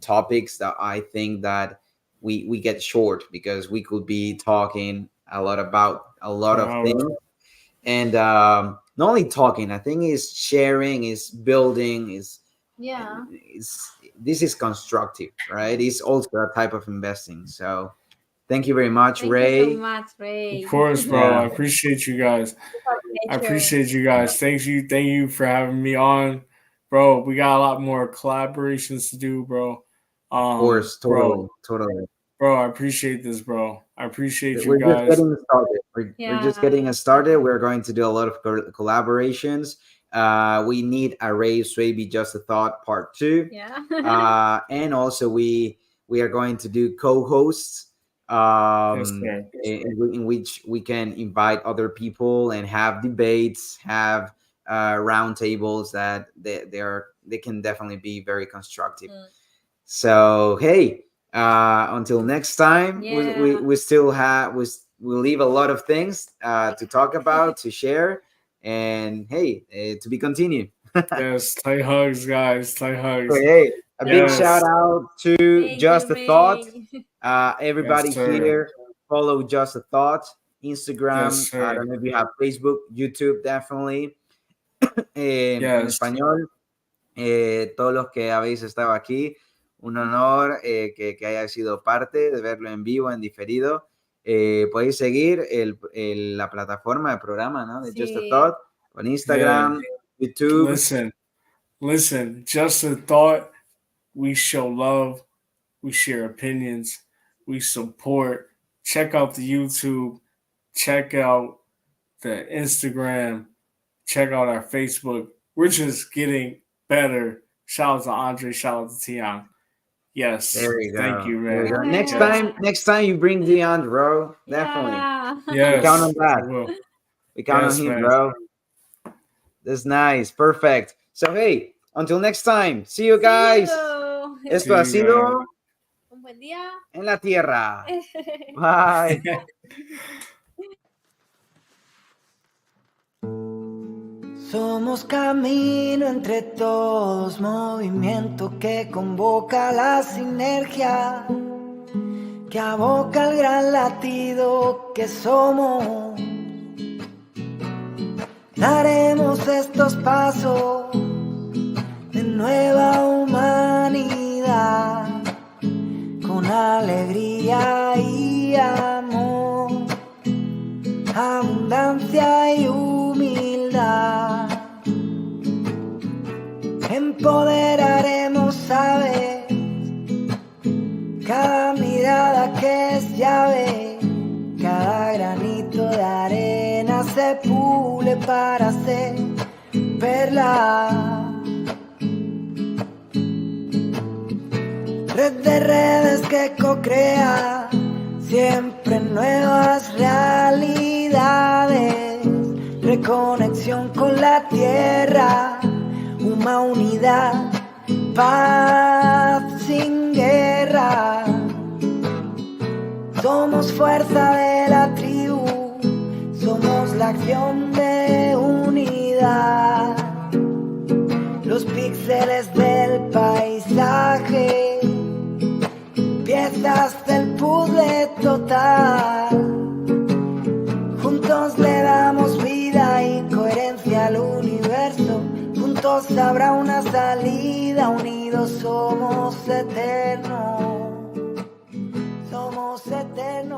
topics that I think that we get short because we could be talking a lot about a lot For of hours. things. And not only talking, I think is sharing, is building, yeah. is this is constructive, right? It's also a type of investing. So thank you very much, Thank you so Ray. much, Of Ray. course, bro. Yeah, I appreciate you guys. I Pleasure. appreciate you guys. Thank you for having me on, bro. We got a lot more collaborations to do, bro. of course, Bro, totally, totally. I appreciate this, bro. I appreciate you We're just guys. getting started. We're just Yeah, getting started. We're going to do a lot of collaborations. We need a Ray Swaby Just a Thought Part 2. yeah. And also we are going to do co-hosts, Yes, sir. in which we can invite other people and have debates, have roundtables that they can definitely be very constructive. Mm. So hey, until next time, Yeah. we still have we leave a lot of things to talk about, to share, and hey, to be continued. Yes, tight hugs, guys. Tight So, hugs. hey, a big shout Yes. out to Thank you, Just a Thought. Ray. Everybody Yes, sir. here, follow Just a Thought. Yes, Instagram. I sir. don't know if you have Facebook, YouTube, definitely. En Yes. español, todos los que habéis estado aquí, un honor que haya sido parte de verlo en vivo, en diferido. Podéis seguir la plataforma de programa, ¿no? De Just a Sí. Thought, con Yeah. Instagram, YouTube. Listen. Just a thought. We show love. We share opinions. We support. Check out the YouTube. Check out the Instagram. Check out our Facebook. We're just getting better. Shout out to Andre. Shout out to Tian. Yes. There you Thank go. you, There you man. go. Yes. Next time you bring Dion, bro. Definitely. Yeah. We count Yes. on I that. will. We count on Yes, him, man. bro. That's nice. Perfect. So, hey, until next time. See you See guys. you. Esto See ha you guys. sido Un buen día. En la Tierra. Bye. Somos camino entre todos, movimiento que convoca la sinergia, que aboca el gran latido que somos. Daremos estos pasos de nueva humanidad, con alegría y amor, abundancia y humildad. Empoderaremos aves, cada mirada que es llave, cada granito de arena se pule para ser perla. Red de redes que co-crea siempre nuevas realidades, reconexión con la tierra, una unidad, paz sin guerra. Somos fuerza de la tribu, somos la acción de unidad, los píxeles del paisaje, piezas del puzzle total. Juntos le damos vida y coherencia al universo. Juntos habrá una salida, unidos somos eternos. Somos eternos.